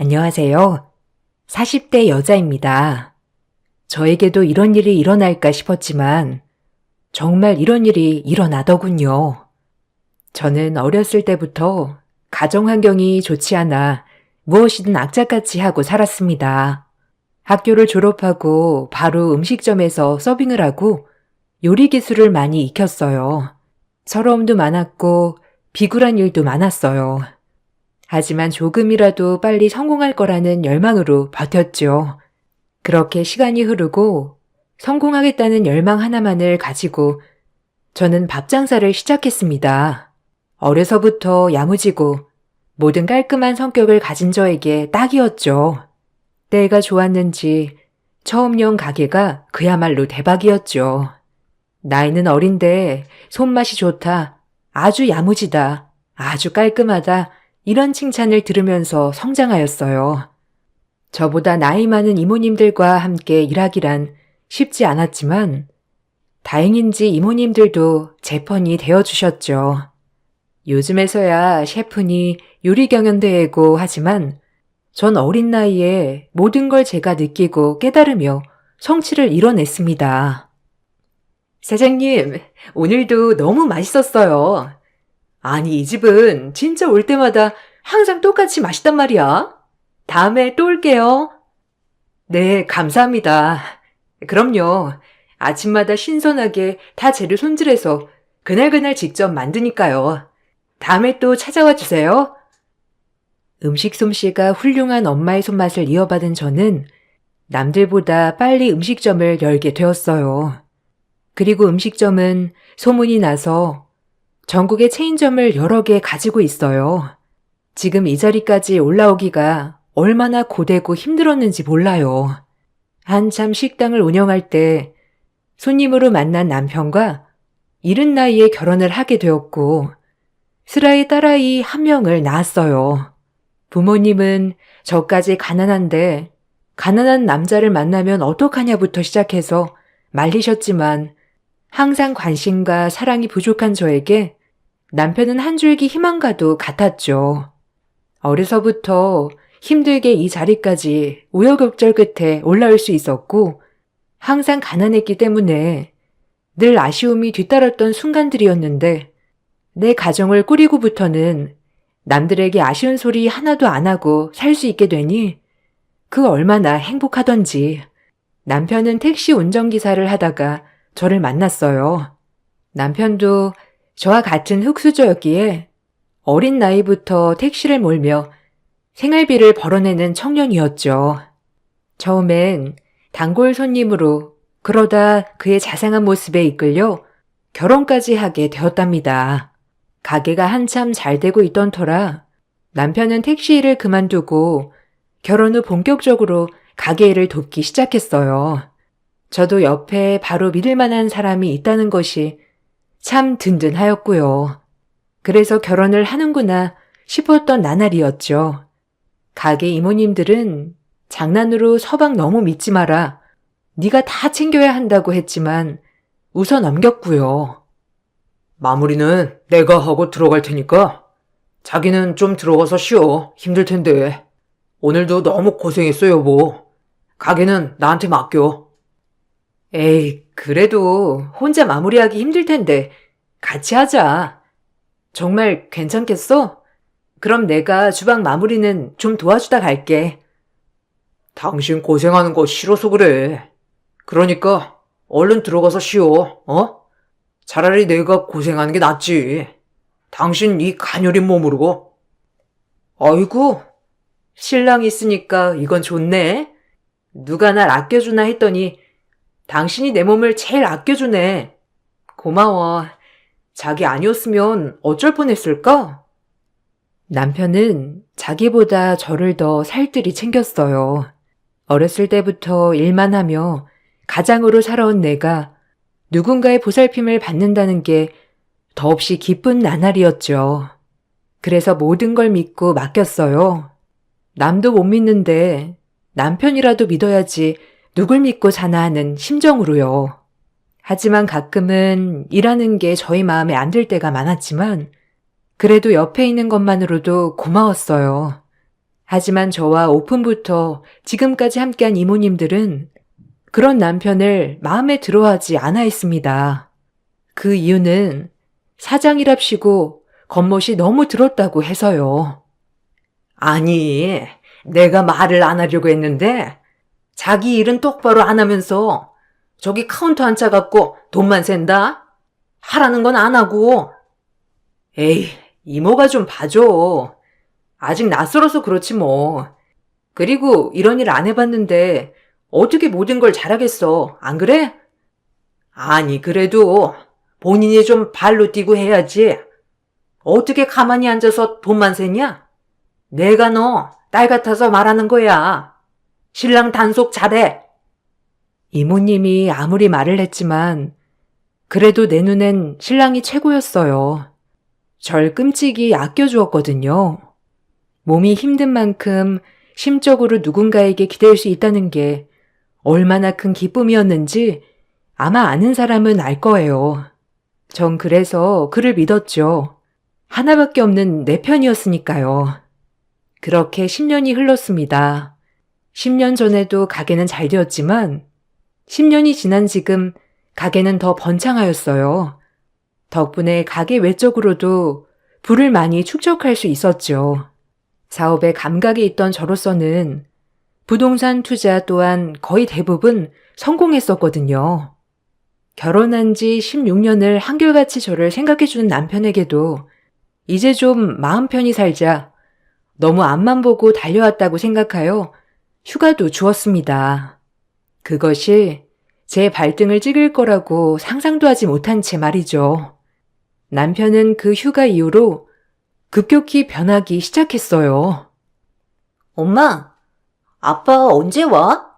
안녕하세요. 40대 여자입니다. 저에게도 이런 일이 일어날까 싶었지만 정말 이런 일이 일어나더군요. 저는 어렸을 때부터 가정 환경이 좋지 않아 무엇이든 악착같이 하고 살았습니다. 학교를 졸업하고 바로 음식점에서 서빙을 하고 요리 기술을 많이 익혔어요. 서러움도 많았고 비굴한 일도 많았어요. 하지만 조금이라도 빨리 성공할 거라는 열망으로 버텼죠. 그렇게 시간이 흐르고 성공하겠다는 열망 하나만을 가지고 저는 밥 장사를 시작했습니다. 어려서부터 야무지고 모든 깔끔한 성격을 가진 저에게 딱이었죠. 때가 좋았는지 처음 연 가게가 그야말로 대박이었죠. 나이는 어린데 손맛이 좋다, 아주 야무지다, 아주 깔끔하다, 이런 칭찬을 들으면서 성장하였어요. 저보다 나이 많은 이모님들과 함께 일하기란 쉽지 않았지만 다행인지 이모님들도 제 편이 되어주셨죠. 요즘에서야 셰프니 요리 경연대회고 하지만 전 어린 나이에 모든 걸 제가 느끼고 깨달으며 성취를 이뤄냈습니다. 사장님, 오늘도 너무 맛있었어요. 아니, 이 집은 진짜 올 때마다 항상 똑같이 맛있단 말이야. 다음에 또 올게요. 네, 감사합니다. 그럼요. 아침마다 신선하게 다 재료 손질해서 그날그날 직접 만드니까요. 다음에 또 찾아와 주세요. 음식 솜씨가 훌륭한 엄마의 손맛을 이어받은 저는 남들보다 빨리 음식점을 열게 되었어요. 그리고 음식점은 소문이 나서 전국에 체인점을 여러 개 가지고 있어요. 지금 이 자리까지 올라오기가 얼마나 고되고 힘들었는지 몰라요. 한참 식당을 운영할 때 손님으로 만난 남편과 이른 나이에 결혼을 하게 되었고 슬아의 딸아이 한 명을 낳았어요. 부모님은 저까지 가난한데 가난한 남자를 만나면 어떡하냐부터 시작해서 말리셨지만 항상 관심과 사랑이 부족한 저에게 남편은 한 줄기 희망과도 같았죠. 어려서부터 힘들게 이 자리까지 우여곡절 끝에 올라올 수 있었고 항상 가난했기 때문에 늘 아쉬움이 뒤따랐던 순간들이었는데 내 가정을 꾸리고부터는 남들에게 아쉬운 소리 하나도 안 하고 살 수 있게 되니 그 얼마나 행복하던지. 남편은 택시 운전기사를 하다가 저를 만났어요. 남편도 저와 같은 흙수저였기에 어린 나이부터 택시를 몰며 생활비를 벌어내는 청년이었죠. 처음엔 단골 손님으로 그러다 그의 자상한 모습에 이끌려 결혼까지 하게 되었답니다. 가게가 한참 잘 되고 있던 터라 남편은 택시 일을 그만두고 결혼 후 본격적으로 가게 일을 돕기 시작했어요. 저도 옆에 바로 믿을 만한 사람이 있다는 것이 참 든든하였고요. 그래서 결혼을 하는구나 싶었던 나날이었죠. 가게 이모님들은 장난으로 서방 너무 믿지 마라. 네가 다 챙겨야 한다고 했지만 웃어 넘겼고요. 마무리는 내가 하고 들어갈 테니까 자기는 좀 들어가서 쉬어. 힘들 텐데. 오늘도 너무 고생했어, 여보. 가게는 나한테 맡겨. 에이, 그래도 혼자 마무리하기 힘들 텐데 같이 하자. 정말 괜찮겠어? 그럼 내가 주방 마무리는 좀 도와주다 갈게. 당신 고생하는 거 싫어서 그래. 그러니까 얼른 들어가서 쉬어, 어? 차라리 내가 고생하는 게 낫지. 당신 이 가녀린 몸으로. 아이고, 신랑 있으니까 이건 좋네. 누가 날 아껴주나 했더니 당신이 내 몸을 제일 아껴주네. 고마워. 자기 아니었으면 어쩔 뻔했을까? 남편은 자기보다 저를 더 살뜰히 챙겼어요. 어렸을 때부터 일만 하며 가장으로 살아온 내가 누군가의 보살핌을 받는다는 게 더없이 기쁜 나날이었죠. 그래서 모든 걸 믿고 맡겼어요. 남도 못 믿는데 남편이라도 믿어야지 누굴 믿고 사나 하는 심정으로요. 하지만 가끔은 일하는 게 저희 마음에 안 들 때가 많았지만 그래도 옆에 있는 것만으로도 고마웠어요. 하지만 저와 오픈부터 지금까지 함께한 이모님들은 그런 남편을 마음에 들어하지 않아 했습니다. 그 이유는 사장이랍시고 겉멋이 너무 들었다고 해서요. 아니, 내가 말을 안 하려고 했는데 자기 일은 똑바로 안 하면서 저기 카운터 앉아갖고 돈만 샌다? 하라는 건 안 하고. 에이, 이모가 좀 봐줘. 아직 낯설어서 그렇지 뭐. 그리고 이런 일 안 해봤는데 어떻게 모든 걸 잘하겠어, 안 그래? 아니, 그래도 본인이 좀 발로 뛰고 해야지. 어떻게 가만히 앉아서 돈만 세냐? 내가 너 딸 같아서 말하는 거야. 신랑 단속 잘해. 이모님이 아무리 말을 했지만 그래도 내 눈엔 신랑이 최고였어요. 절 끔찍이 아껴주었거든요. 몸이 힘든 만큼 심적으로 누군가에게 기댈 수 있다는 게 얼마나 큰 기쁨이었는지 아마 아는 사람은 알 거예요. 전 그래서 그를 믿었죠. 하나밖에 없는 내 편이었으니까요. 그렇게 10년이 흘렀습니다. 10년 전에도 가게는 잘 되었지만 10년이 지난 지금 가게는 더 번창하였어요. 덕분에 가게 외적으로도 부를 많이 축적할 수 있었죠. 사업에 감각이 있던 저로서는 부동산 투자 또한 거의 대부분 성공했었거든요. 결혼한 지 16년을 한결같이 저를 생각해주는 남편에게도 이제 좀 마음 편히 살자, 너무 앞만 보고 달려왔다고 생각하여 휴가도 주었습니다. 그것이 제 발등을 찍을 거라고 상상도 하지 못한 채 말이죠. 남편은 그 휴가 이후로 급격히 변하기 시작했어요. 엄마, 아빠 언제 와?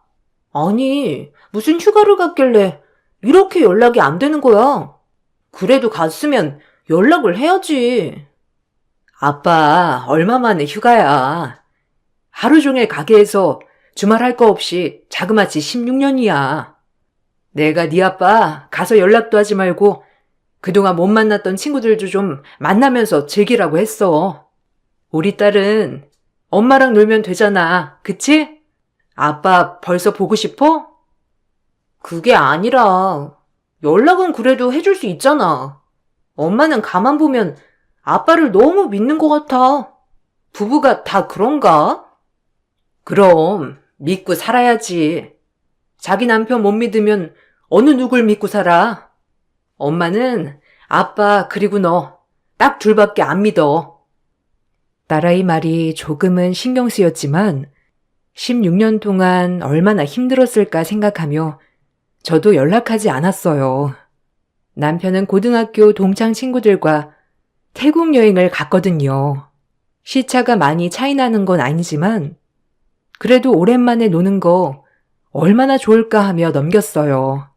아니, 무슨 휴가를 갔길래 이렇게 연락이 안 되는 거야? 그래도 갔으면 연락을 해야지. 아빠, 얼마 만에 휴가야. 하루 종일 가게에서 주말 할 거 없이 자그마치 16년이야. 내가 네 아빠 가서 연락도 하지 말고 그동안 못 만났던 친구들도 좀 만나면서 즐기라고 했어. 우리 딸은 엄마랑 놀면 되잖아. 그치? 아빠 벌써 보고 싶어? 그게 아니라 연락은 그래도 해줄 수 있잖아. 엄마는 가만 보면 아빠를 너무 믿는 것 같아. 부부가 다 그런가? 그럼 믿고 살아야지. 자기 남편 못 믿으면 어느 누굴 믿고 살아? 엄마는 아빠 그리고 너 딱 둘밖에 안 믿어. 딸아이 말이 조금은 신경 쓰였지만 16년 동안 얼마나 힘들었을까 생각하며 저도 연락하지 않았어요. 남편은 고등학교 동창 친구들과 태국 여행을 갔거든요. 시차가 많이 차이 나는 건 아니지만 그래도 오랜만에 노는 거 얼마나 좋을까 하며 넘겼어요.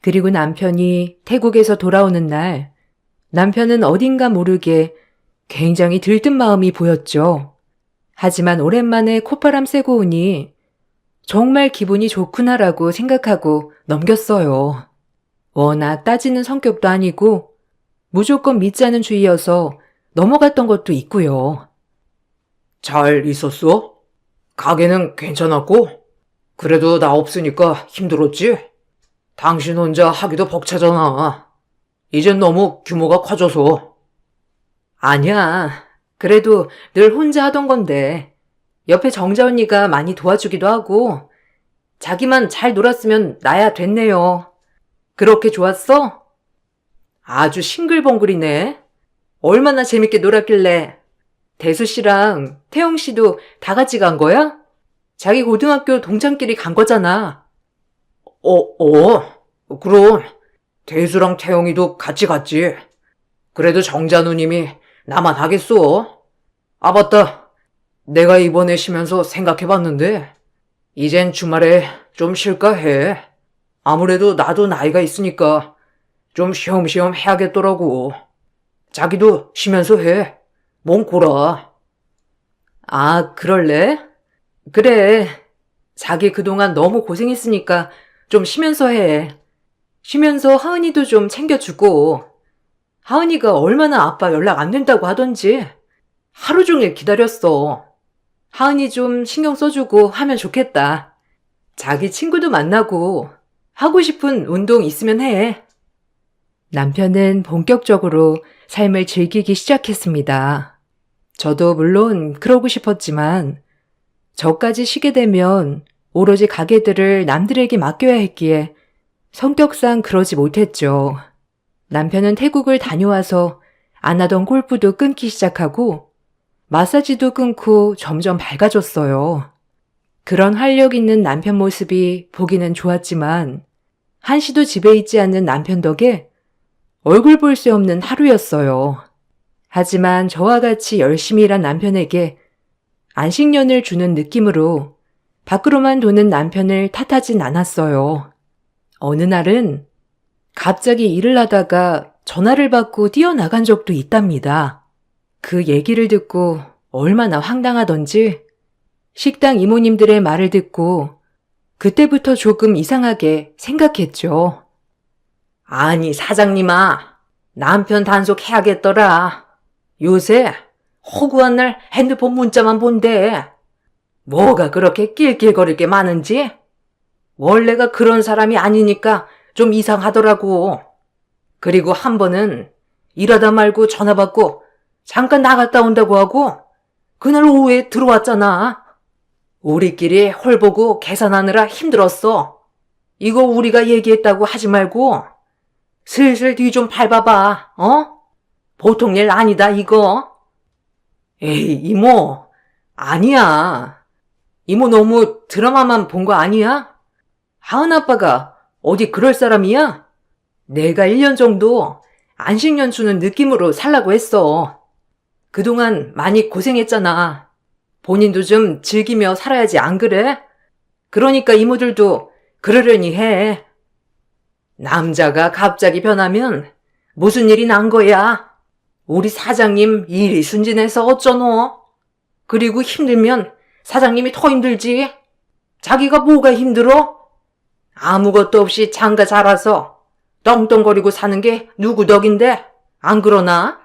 그리고 남편이 태국에서 돌아오는 날 남편은 어딘가 모르게 굉장히 들뜬 마음이 보였죠. 하지만 오랜만에 콧바람 쐬고 오니 정말 기분이 좋구나라고 생각하고 넘겼어요. 워낙 따지는 성격도 아니고 무조건 믿자는 주의여서 넘어갔던 것도 있고요. 잘 있었어? 가게는 괜찮았고? 그래도 나 없으니까 힘들었지? 당신 혼자 하기도 벅차잖아. 이젠 너무 규모가 커져서. 아니야. 그래도 늘 혼자 하던 건데 옆에 정자 언니가 많이 도와주기도 하고 자기만 잘 놀았으면 나야 됐네요. 그렇게 좋았어? 아주 싱글벙글이네. 얼마나 재밌게 놀았길래. 대수 씨랑 태영 씨도 다 같이 간 거야? 자기 고등학교 동창끼리 간 거잖아. 그럼 대수랑 태영이도 같이 갔지. 그래도 정자 누님이 나만 하겠어. 아, 맞다. 내가 이번에 쉬면서 생각해봤는데 이젠 주말에 좀 쉴까 해. 아무래도 나도 나이가 있으니까 좀 쉬엄쉬엄 해야겠더라고. 자기도 쉬면서 해. 몸 골아. 아, 그럴래? 그래. 자기 그동안 너무 고생했으니까 좀 쉬면서 해. 쉬면서 하은이도 좀 챙겨주고. 하은이가 얼마나 아빠 연락 안 된다고 하던지 하루 종일 기다렸어. 하은이 좀 신경 써주고 하면 좋겠다. 자기 친구도 만나고 하고 싶은 운동 있으면 해. 남편은 본격적으로 삶을 즐기기 시작했습니다. 저도 물론 그러고 싶었지만 저까지 쉬게 되면 오로지 가게들을 남들에게 맡겨야 했기에 성격상 그러지 못했죠. 남편은 태국을 다녀와서 안 하던 골프도 끊기 시작하고 마사지도 끊고 점점 밝아졌어요. 그런 활력 있는 남편 모습이 보기는 좋았지만 한시도 집에 있지 않는 남편 덕에 얼굴 볼 새 없는 하루였어요. 하지만 저와 같이 열심히 일한 남편에게 안식년을 주는 느낌으로 밖으로만 도는 남편을 탓하진 않았어요. 어느 날은 갑자기 일을 하다가 전화를 받고 뛰어나간 적도 있답니다. 그 얘기를 듣고 얼마나 황당하던지 식당 이모님들의 말을 듣고 그때부터 조금 이상하게 생각했죠. 아니, 사장님아, 남편 단속해야겠더라. 요새 허구한 날 핸드폰 문자만 본대. 뭐가 그렇게 낄낄거릴 게 많은지? 원래가 그런 사람이 아니니까 좀 이상하더라고. 그리고 한 번은 일하다 말고 전화 받고 잠깐 나갔다 온다고 하고 그날 오후에 들어왔잖아. 우리끼리 홀 보고 계산하느라 힘들었어. 이거 우리가 얘기했다고 하지 말고 슬슬 뒤 좀 밟아봐, 어? 보통 일 아니다, 이거. 에이, 이모. 아니야. 이모 너무 드라마만 본 거 아니야? 하은 아빠가 어디 그럴 사람이야? 내가 1년 정도 안식년 주는 느낌으로 살라고 했어. 그동안 많이 고생했잖아. 본인도 좀 즐기며 살아야지, 안 그래? 그러니까 이모들도 그러려니 해. 남자가 갑자기 변하면 무슨 일이 난 거야? 우리 사장님 일이 순진해서 어쩌노? 그리고 힘들면 사장님이 더 힘들지. 자기가 뭐가 힘들어? 아무것도 없이 장가 자라서 떵떵거리고 사는 게 누구 덕인데? 안 그러나?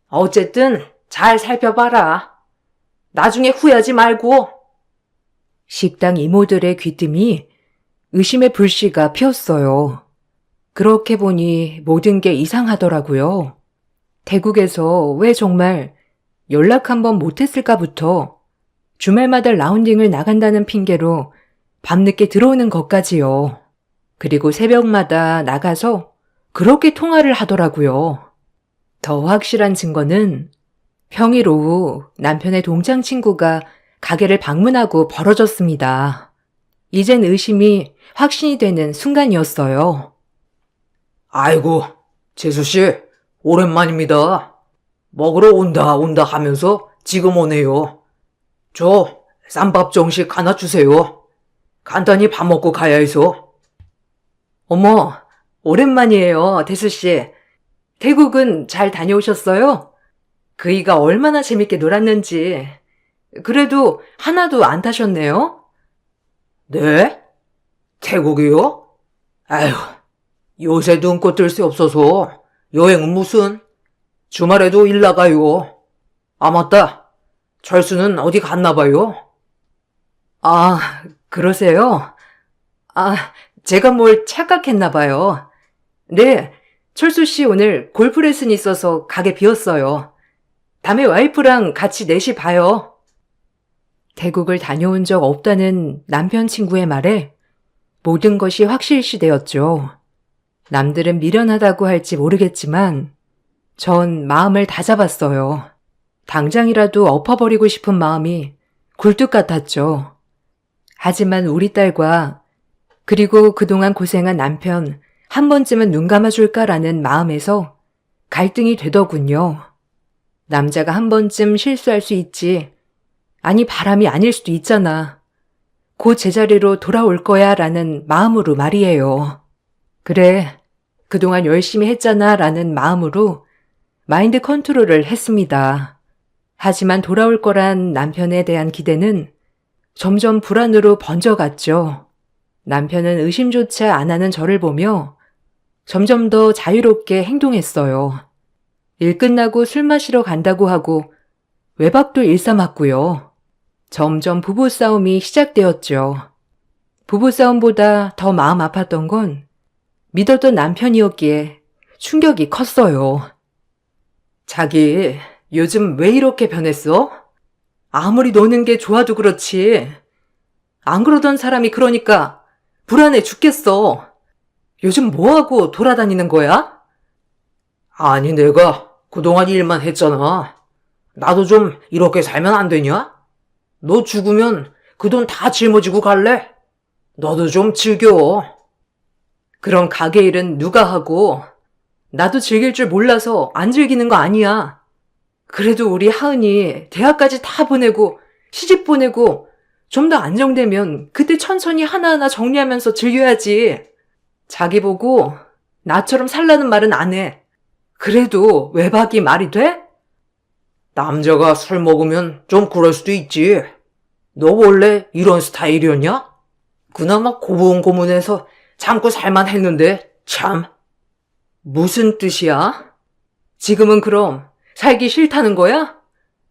어쨌든 잘 살펴봐라. 나중에 후회하지 말고. 식당 이모들의 귀뜸이 의심의 불씨가 피었어요. 그렇게 보니 모든 게 이상하더라고요. 태국에서 왜 정말 연락 한번 못했을까부터 주말마다 라운딩을 나간다는 핑계로 밤늦게 들어오는 것까지요. 그리고 새벽마다 나가서 그렇게 통화를 하더라고요. 더 확실한 증거는 평일 오후 남편의 동창 친구가 가게를 방문하고 벌어졌습니다. 이젠 의심이 확신이 되는 순간이었어요. 아이고, 재수씨, 오랜만입니다. 먹으러 온다 하면서 지금 오네요. 저 쌈밥 정식 하나 주세요. 간단히 밥 먹고 가야 해서. 어머, 오랜만이에요, 대수씨. 태국은 잘 다녀오셨어요? 그이가 얼마나 재밌게 놀았는지. 그래도 하나도 안 타셨네요? 네? 태국이요? 아휴, 요새 눈꽃 뜰 새 없어서 여행은 무슨? 주말에도 일 나가요. 아, 맞다. 철수는 어디 갔나 봐요? 아, 그러세요? 아, 제가 뭘 착각했나 봐요. 네, 철수 씨 오늘 골프 레슨이 있어서 가게 비웠어요. 다음에 와이프랑 같이 넷이 봐요. 태국을 다녀온 적 없다는 남편 친구의 말에 모든 것이 확실시 되었죠. 남들은 미련하다고 할지 모르겠지만 전 마음을 다잡았어요. 당장이라도 엎어버리고 싶은 마음이 굴뚝 같았죠. 하지만 우리 딸과 그리고 그동안 고생한 남편 한 번쯤은 눈 감아줄까라는 마음에서 갈등이 되더군요. 남자가 한 번쯤 실수할 수 있지. 아니, 바람이 아닐 수도 있잖아. 곧 제자리로 돌아올 거야 라는 마음으로 말이에요. 그래, 그동안 열심히 했잖아 라는 마음으로 마인드 컨트롤을 했습니다. 하지만 돌아올 거란 남편에 대한 기대는 점점 불안으로 번져갔죠. 남편은 의심조차 안 하는 저를 보며 점점 더 자유롭게 행동했어요. 일 끝나고 술 마시러 간다고 하고 외박도 일삼았고요. 점점 부부싸움이 시작되었죠. 부부싸움보다 더 마음 아팠던 건 믿었던 남편이었기에 충격이 컸어요. 자기, 요즘 왜 이렇게 변했어? 아무리 노는 게 좋아도 그렇지. 안 그러던 사람이 그러니까 불안해 죽겠어. 요즘 뭐하고 돌아다니는 거야? 아니, 내가 그동안 일만 했잖아. 나도 좀 이렇게 살면 안 되냐? 너 죽으면 그 돈 다 짊어지고 갈래? 너도 좀 즐겨. 그럼 가게 일은 누가 하고? 나도 즐길 줄 몰라서 안 즐기는 거 아니야. 그래도 우리 하은이 대학까지 다 보내고 시집 보내고 좀 더 안정되면 그때 천천히 하나하나 정리하면서 즐겨야지. 자기 보고 나처럼 살라는 말은 안 해. 그래도 외박이 말이 돼? 남자가 술 먹으면 좀 그럴 수도 있지. 너 원래 이런 스타일이었냐? 그나마 고분고분해서 참고 살만 했는데 참. 무슨 뜻이야? 지금은 그럼 살기 싫다는 거야?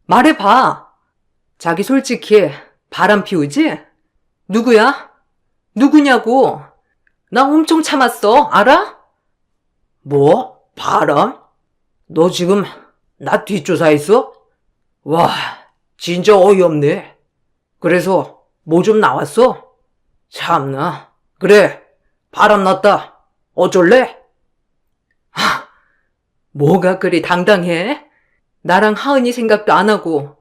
말해봐. 자기 솔직히 바람 피우지? 누구야? 누구냐고? 나 엄청 참았어. 알아? 뭐? 바람? 너 지금 나 뒷조사했어? 와, 진짜 어이없네. 그래서 뭐 좀 나왔어? 참나. 그래, 바람 났다. 어쩔래? 뭐가 그리 당당해? 나랑 하은이 생각도 안 하고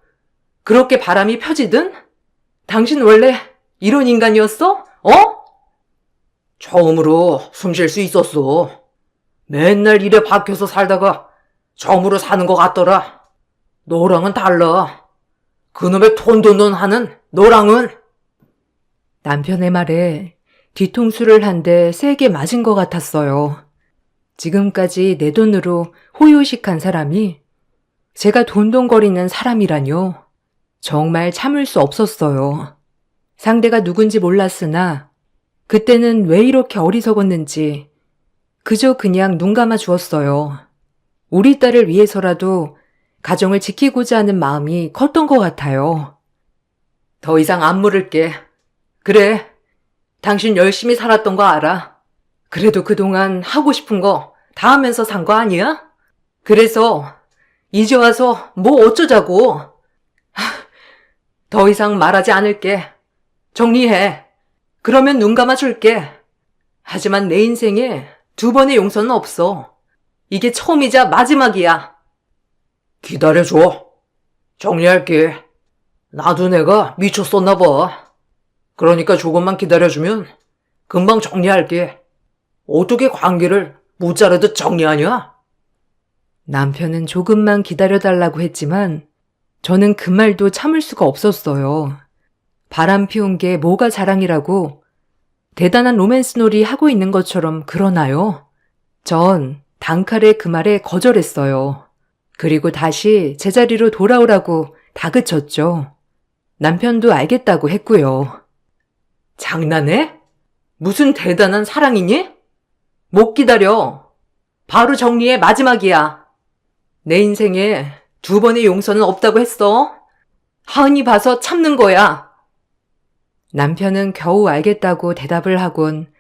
그렇게 바람이 펴지든? 당신 원래 이런 인간이었어? 어? 처음으로 숨 쉴 수 있었어. 맨날 일에 박혀서 살다가 처음으로 사는 것 같더라. 너랑은 달라. 그놈의 톤돈돈 하는 너랑은. 남편의 말에 뒤통수를 한 대 세게 맞은 것 같았어요. 지금까지 내 돈으로 호요식한 사람이 제가 돈돈거리는 사람이라뇨. 정말 참을 수 없었어요. 상대가 누군지 몰랐으나 그때는 왜 이렇게 어리석었는지 그저 그냥 눈 감아 주었어요. 우리 딸을 위해서라도 가정을 지키고자 하는 마음이 컸던 것 같아요. 더 이상 안 물을게. 그래, 당신 열심히 살았던 거 알아. 그래도 그동안 하고 싶은 거 다 하면서 산 거 아니야? 그래서 이제 와서 뭐 어쩌자고. 더 이상 말하지 않을게. 정리해. 그러면 눈 감아 줄게. 하지만 내 인생에 두 번의 용서는 없어. 이게 처음이자 마지막이야. 기다려줘. 정리할게. 나도 내가 미쳤었나 봐. 그러니까 조금만 기다려주면 금방 정리할게. 어떻게 관계를 무자르듯 정리하냐? 남편은 조금만 기다려달라고 했지만 저는 그 말도 참을 수가 없었어요. 바람 피운 게 뭐가 자랑이라고 대단한 로맨스 놀이 하고 있는 것처럼 그러나요? 전 단칼에 그 말에 거절했어요. 그리고 다시 제자리로 돌아오라고 다그쳤죠. 남편도 알겠다고 했고요. 장난해? 무슨 대단한 사랑이니? 못 기다려. 바로 정리해. 마지막이야. 내 인생에 두 번의 용서는 없다고 했어. 하은이 봐서 참는 거야. 남편은 겨우 알겠다고 대답을 하곤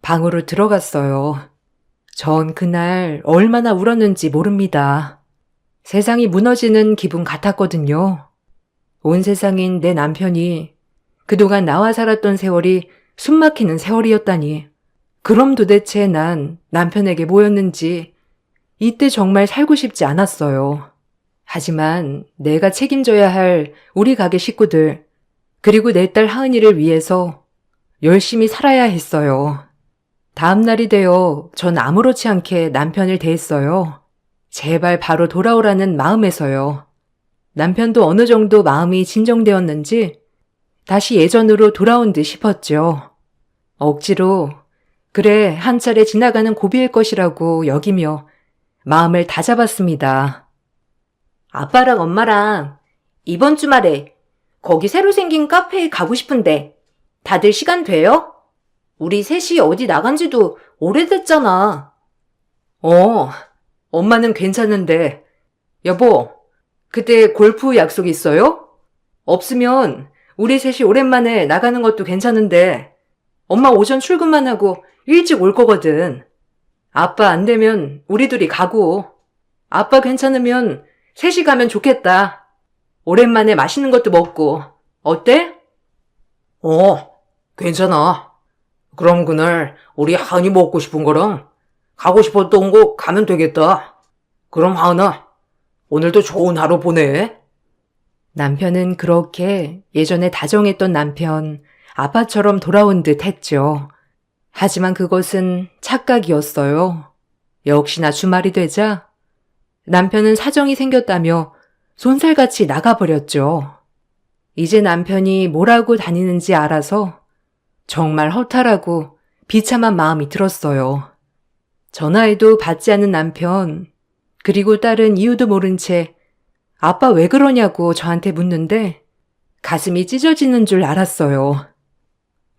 방으로 들어갔어요. 전 그날 얼마나 울었는지 모릅니다. 세상이 무너지는 기분 같았거든요. 온 세상인 내 남편이 그동안 나와 살았던 세월이 숨막히는 세월이었다니. 그럼 도대체 난 남편에게 뭐였는지 이때 정말 살고 싶지 않았어요. 하지만 내가 책임져야 할 우리 가게 식구들 그리고 내 딸 하은이를 위해서 열심히 살아야 했어요. 다음 날이 되어 전 아무렇지 않게 남편을 대했어요. 제발 바로 돌아오라는 마음에서요. 남편도 어느 정도 마음이 진정되었는지 다시 예전으로 돌아온 듯 싶었죠. 억지로 그래 한 차례 지나가는 고비일 것이라고 여기며 마음을 다잡았습니다. 아빠랑 엄마랑 이번 주말에 거기 새로 생긴 카페에 가고 싶은데 다들 시간 돼요? 우리 셋이 어디 나간 지도 오래됐잖아. 엄마는 괜찮은데. 여보, 그때 골프 약속 있어요? 없으면 우리 셋이 오랜만에 나가는 것도 괜찮은데 엄마 오전 출근만 하고 일찍 올 거거든. 아빠 안 되면 우리 둘이 가고 아빠 괜찮으면 셋이 가면 좋겠다. 오랜만에 맛있는 것도 먹고. 어때? 괜찮아. 그럼 그날 우리 하은이 먹고 싶은 거랑 가고 싶었던 곳 가면 되겠다. 그럼 하은아, 오늘도 좋은 하루 보내. 남편은 그렇게 예전에 다정했던 남편, 아빠처럼 돌아온 듯 했죠. 하지만 그것은 착각이었어요. 역시나 주말이 되자 남편은 사정이 생겼다며 손살같이 나가버렸죠. 이제 남편이 뭐라고 다니는지 알아서 정말 허탈하고 비참한 마음이 들었어요. 전화해도 받지 않는 남편, 그리고 딸은 이유도 모른 채 아빠 왜 그러냐고 저한테 묻는데 가슴이 찢어지는 줄 알았어요.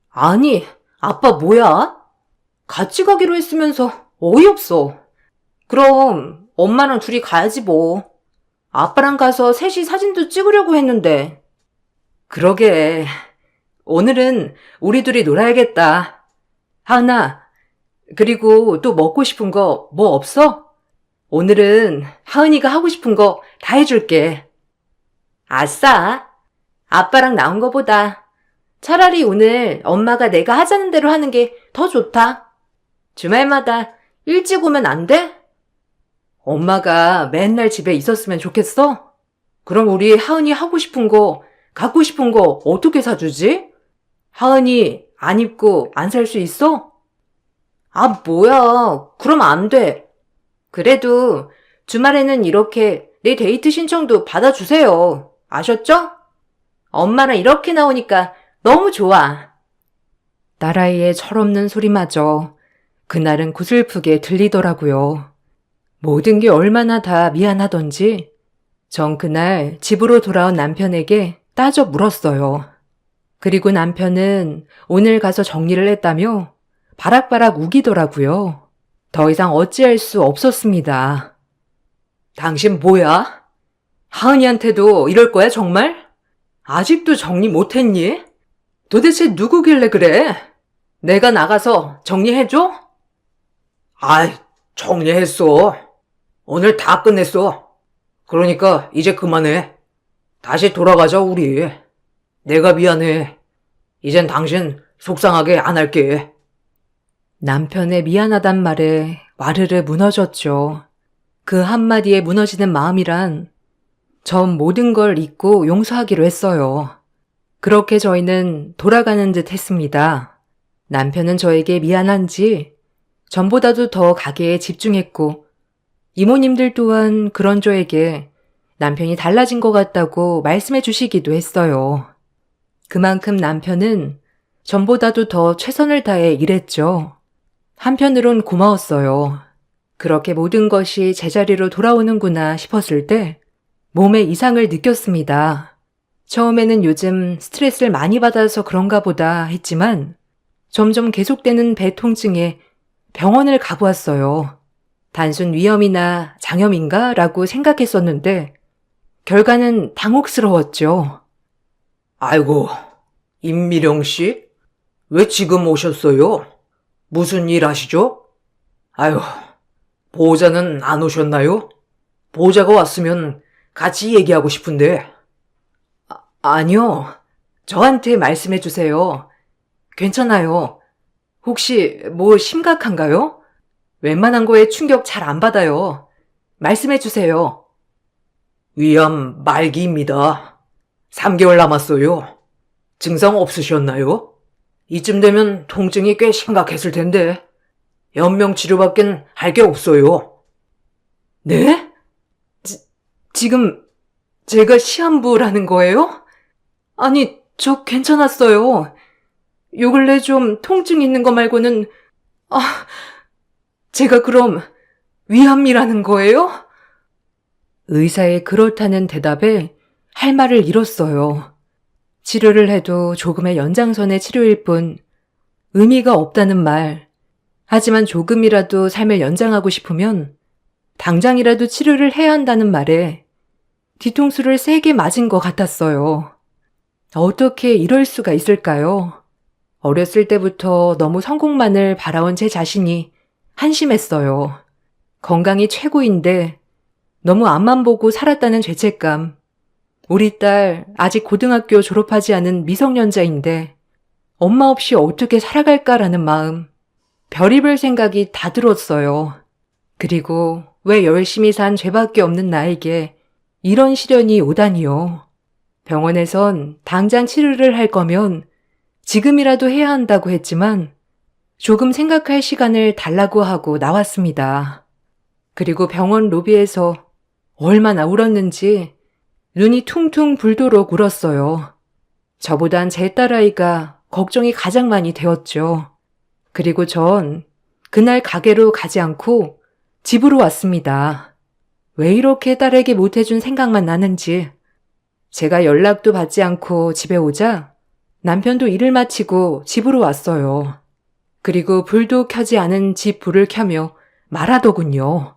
아니, 아빠 뭐야? 같이 가기로 했으면서 어이없어. 그럼 엄마랑 둘이 가야지 뭐. 아빠랑 가서 셋이 사진도 찍으려고 했는데. 그러게. 오늘은 우리 둘이 놀아야겠다. 하은아, 그리고 또 먹고 싶은 거 뭐 없어? 오늘은 하은이가 하고 싶은 거 다 해줄게. 아싸. 아빠랑 나온 거보다 차라리 오늘 엄마가 내가 하자는 대로 하는 게 더 좋다. 주말마다 일찍 오면 안 돼? 엄마가 맨날 집에 있었으면 좋겠어? 그럼 우리 하은이 하고 싶은 거, 갖고 싶은 거 어떻게 사주지? 하은이 안 입고 안 살 수 있어? 아, 뭐야. 그럼 안 돼. 그래도 주말에는 이렇게 내 데이트 신청도 받아주세요. 아셨죠? 엄마랑 이렇게 나오니까 너무 좋아. 딸아이의 철없는 소리마저 그날은 구슬프게 들리더라고요. 모든 게 얼마나 다 미안하던지 전 그날 집으로 돌아온 남편에게 따져 물었어요. 그리고 남편은 오늘 가서 정리를 했다며 바락바락 우기더라고요. 더 이상 어찌할 수 없었습니다. 당신 뭐야? 하은이한테도 이럴 거야 정말? 아직도 정리 못했니? 도대체 누구길래 그래? 내가 나가서 정리해줘? 아이, 정리했어. 오늘 다 끝냈어. 그러니까 이제 그만해. 다시 돌아가자, 우리. 내가 미안해. 이젠 당신 속상하게 안 할게. 남편의 미안하단 말에 와르르 무너졌죠. 그 한마디에 무너지는 마음이란 전 모든 걸 잊고 용서하기로 했어요. 그렇게 저희는 돌아가는 듯 했습니다. 남편은 저에게 미안한지 전보다도 더 가게에 집중했고 이모님들 또한 그런 저에게 남편이 달라진 것 같다고 말씀해 주시기도 했어요. 그만큼 남편은 전보다도 더 최선을 다해 일했죠. 한편으론 고마웠어요. 그렇게 모든 것이 제자리로 돌아오는구나 싶었을 때 몸에 이상을 느꼈습니다. 처음에는 요즘 스트레스를 많이 받아서 그런가 보다 했지만 점점 계속되는 배 통증에 병원을 가보았어요. 단순 위염이나 장염인가? 라고 생각했었는데 결과는 당혹스러웠죠. 아이고, 임미령 씨? 왜 지금 오셨어요? 무슨 일 하시죠? 아유, 보호자는 안 오셨나요? 보호자가 왔으면 같이 얘기하고 싶은데. 아니요. 저한테 말씀해 주세요. 괜찮아요. 혹시 뭐 심각한가요? 웬만한 거에 충격 잘 안 받아요. 말씀해 주세요. 위암 말기입니다. 3개월 남았어요. 증상 없으셨나요? 이쯤 되면 통증이 꽤 심각했을 텐데. 연명 치료밖엔 할 게 없어요. 네? 지금 제가 시한부라는 거예요? 아니, 저 괜찮았어요. 요 근래 좀 통증 있는 거 말고는, 제가 그럼 위암이라는 거예요? 의사의 그렇다는 대답에 할 말을 잃었어요. 치료를 해도 조금의 연장선의 치료일 뿐 의미가 없다는 말. 하지만 조금이라도 삶을 연장하고 싶으면 당장이라도 치료를 해야 한다는 말에 뒤통수를 세게 맞은 것 같았어요. 어떻게 이럴 수가 있을까요? 어렸을 때부터 너무 성공만을 바라온 제 자신이 한심했어요. 건강이 최고인데 너무 앞만 보고 살았다는 죄책감. 우리 딸 아직 고등학교 졸업하지 않은 미성년자인데 엄마 없이 어떻게 살아갈까라는 마음, 별의별 생각이 다 들었어요. 그리고 왜 열심히 산 죄밖에 없는 나에게 이런 시련이 오다니요. 병원에선 당장 치료를 할 거면 지금이라도 해야 한다고 했지만 조금 생각할 시간을 달라고 하고 나왔습니다. 그리고 병원 로비에서 얼마나 울었는지 눈이 퉁퉁 불도록 울었어요. 저보단 제 딸아이가 걱정이 가장 많이 되었죠. 그리고 전 그날 가게로 가지 않고 집으로 왔습니다. 왜 이렇게 딸에게 못해준 생각만 나는지. 제가 연락도 받지 않고 집에 오자 남편도 일을 마치고 집으로 왔어요. 그리고 불도 켜지 않은 집 불을 켜며 말하더군요.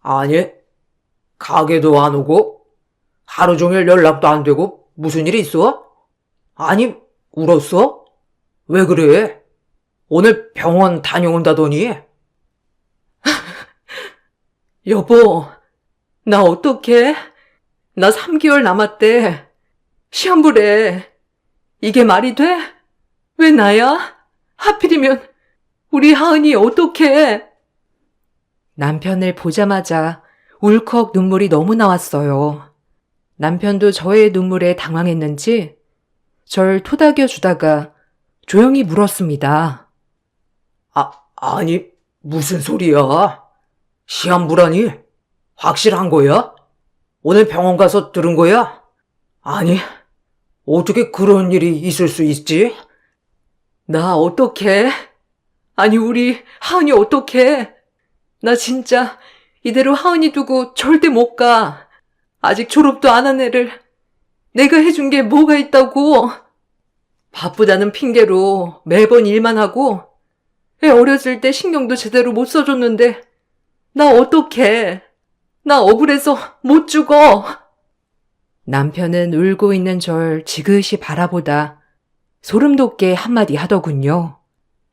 아니, 가게도 안 오고, 하루 종일 연락도 안 되고, 무슨 일 있어? 아니, 울었어? 왜 그래? 오늘 병원 다녀온다더니? 여보, 나 어떡해? 나 3개월 남았대. 시험부래. 이게 말이 돼? 왜 나야? 하필이면 우리 하은이 어떡해? 남편을 보자마자 울컥 눈물이 너무 나왔어요. 남편도 저의 눈물에 당황했는지 절 토닥여 주다가 조용히 물었습니다. 아니, 무슨 소리야? 시한부라니? 확실한 거야? 오늘 병원 가서 들은 거야? 아니, 어떻게 그런 일이 있을 수 있지? 나 어떡해? 아니 우리 하은이 어떡해? 나 진짜 이대로 하은이 두고 절대 못 가. 아직 졸업도 안 한 애를 내가 해준 게 뭐가 있다고. 바쁘다는 핑계로 매번 일만 하고 애 어렸을 때 신경도 제대로 못 써줬는데 나 어떡해. 나 억울해서 못 죽어. 남편은 울고 있는 절 지그시 바라보다 소름 돋게 한마디 하더군요.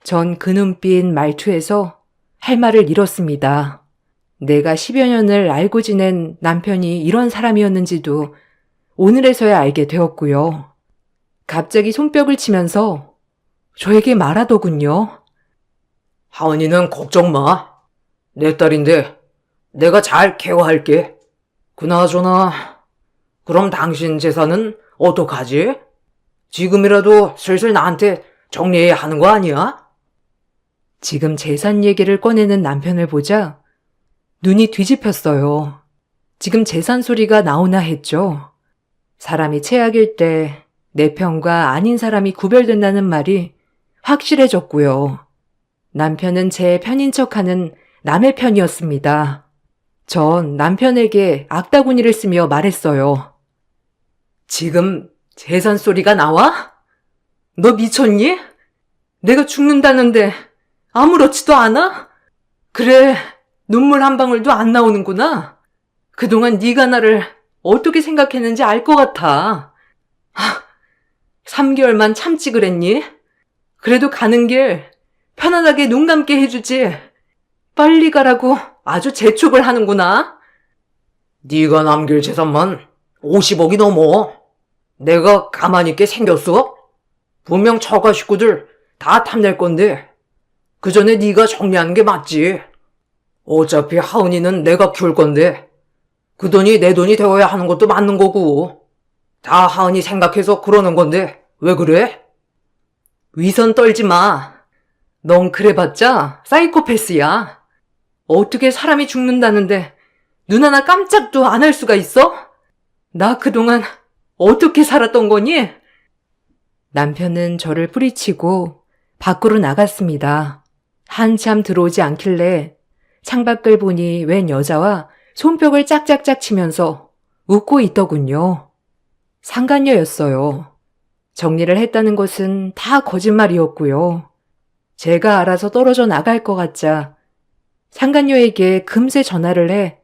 전 그 눈빛 말투에서 할 말을 잃었습니다. 내가 10여 년을 알고 지낸 남편이 이런 사람이었는지도 오늘에서야 알게 되었고요. 갑자기 손뼉을 치면서 저에게 말하더군요. 하은이는 걱정 마. 내 딸인데 내가 잘 케어할게. 그나저나, 그럼 당신 재산은 어떡하지? 지금이라도 슬슬 나한테 정리해야 하는 거 아니야? 지금 재산 얘기를 꺼내는 남편을 보자 눈이 뒤집혔어요. 지금 재산 소리가 나오나 했죠. 사람이 최악일 때 내 편과 아닌 사람이 구별된다는 말이 확실해졌고요. 남편은 제 편인 척하는 남의 편이었습니다. 전 남편에게 악다구니를 쓰며 말했어요. 지금 재산 소리가 나와? 너 미쳤니? 내가 죽는다는데 아무렇지도 않아? 그래, 눈물 한 방울도 안 나오는구나. 그동안 네가 나를 어떻게 생각했는지 알 것 같아. 3개월만 참지 그랬니? 그래도 가는 길 편안하게 눈 감게 해주지. 빨리 가라고 아주 재촉을 하는구나. 네가 남길 재산만 50억이 넘어. 내가 가만히 있게 생겼어? 분명 처가 식구들 다 탐낼 건데 그 전에 네가 정리하는 게 맞지. 어차피 하은이는 내가 키울 건데 그 돈이 내 돈이 되어야 하는 것도 맞는 거고 다 하은이 생각해서 그러는 건데 왜 그래? 위선 떨지 마. 넌 그래봤자 사이코패스야. 어떻게 사람이 죽는다는데 눈 하나 깜짝도 안 할 수가 있어? 나 그동안 어떻게 살았던 거니? 남편은 저를 뿌리치고 밖으로 나갔습니다. 한참 들어오지 않길래 창밖을 보니 웬 여자와 손뼉을 짝짝짝 치면서 웃고 있더군요. 상간녀였어요. 정리를 했다는 것은 다 거짓말이었고요. 제가 알아서 떨어져 나갈 것 같자 상간녀에게 금세 전화를 해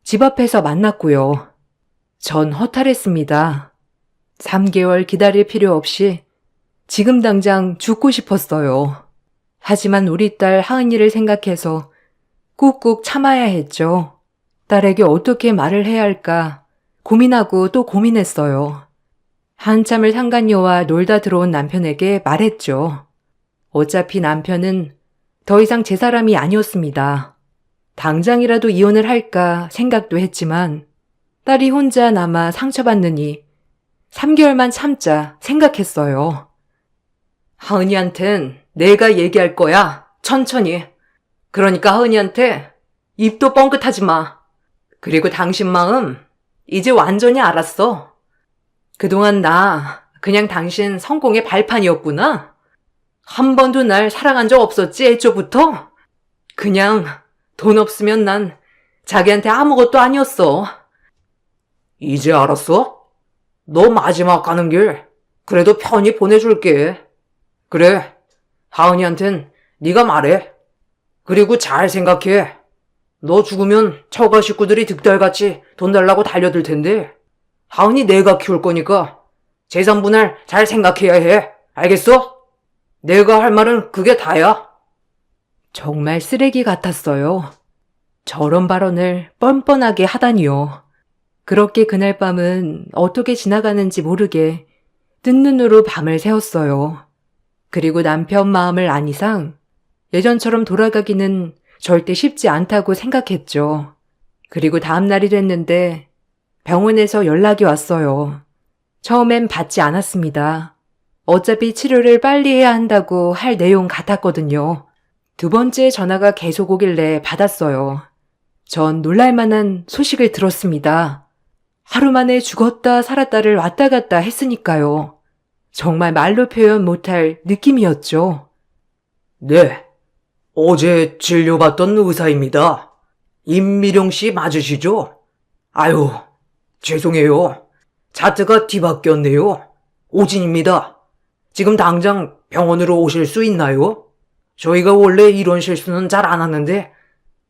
집 앞에서 만났고요. 전 허탈했습니다. 3개월 기다릴 필요 없이 지금 당장 죽고 싶었어요. 하지만 우리 딸 하은이를 생각해서 꾹꾹 참아야 했죠. 딸에게 어떻게 말을 해야 할까 고민하고 또 고민했어요. 한참을 상간녀와 놀다 들어온 남편에게 말했죠. 어차피 남편은 더 이상 제 사람이 아니었습니다. 당장이라도 이혼을 할까 생각도 했지만 딸이 혼자 남아 상처받느니 3개월만 참자 생각했어요. 하은이한텐 내가 얘기할 거야. 천천히. 그러니까 하은이한테 입도 뻥끗하지 마. 그리고 당신 마음 이제 완전히 알았어. 그동안 나 그냥 당신 성공의 발판이었구나. 한 번도 날 사랑한 적 없었지, 애초부터? 그냥 돈 없으면 난 자기한테 아무것도 아니었어. 이제 알았어? 너 마지막 가는 길 그래도 편히 보내줄게. 그래, 하은이한텐 네가 말해. 그리고 잘 생각해. 너 죽으면 처가 식구들이 득달같이 돈 달라고 달려들 텐데 하은이 내가 키울 거니까 재산 분할 잘 생각해야 해. 알겠어? 내가 할 말은 그게 다야. 정말 쓰레기 같았어요. 저런 발언을 뻔뻔하게 하다니요. 그렇게 그날 밤은 어떻게 지나가는지 모르게 뜬 눈으로 밤을 새웠어요. 그리고 남편 마음을 안 이상 예전처럼 돌아가기는 절대 쉽지 않다고 생각했죠. 그리고 다음 날이 됐는데 병원에서 연락이 왔어요. 처음엔 받지 않았습니다. 어차피 치료를 빨리 해야 한다고 할 내용 같았거든요. 두 번째 전화가 계속 오길래 받았어요. 전 놀랄만한 소식을 들었습니다. 하루 만에 죽었다 살았다를 왔다 갔다 했으니까요. 정말 말로 표현 못할 느낌이었죠. 네, 어제 진료받던 의사입니다. 임미룡 씨 맞으시죠? 아유, 죄송해요. 자트가 뒤바뀌었네요. 오진입니다. 지금 당장 병원으로 오실 수 있나요? 저희가 원래 이런 실수는 잘 안 하는데,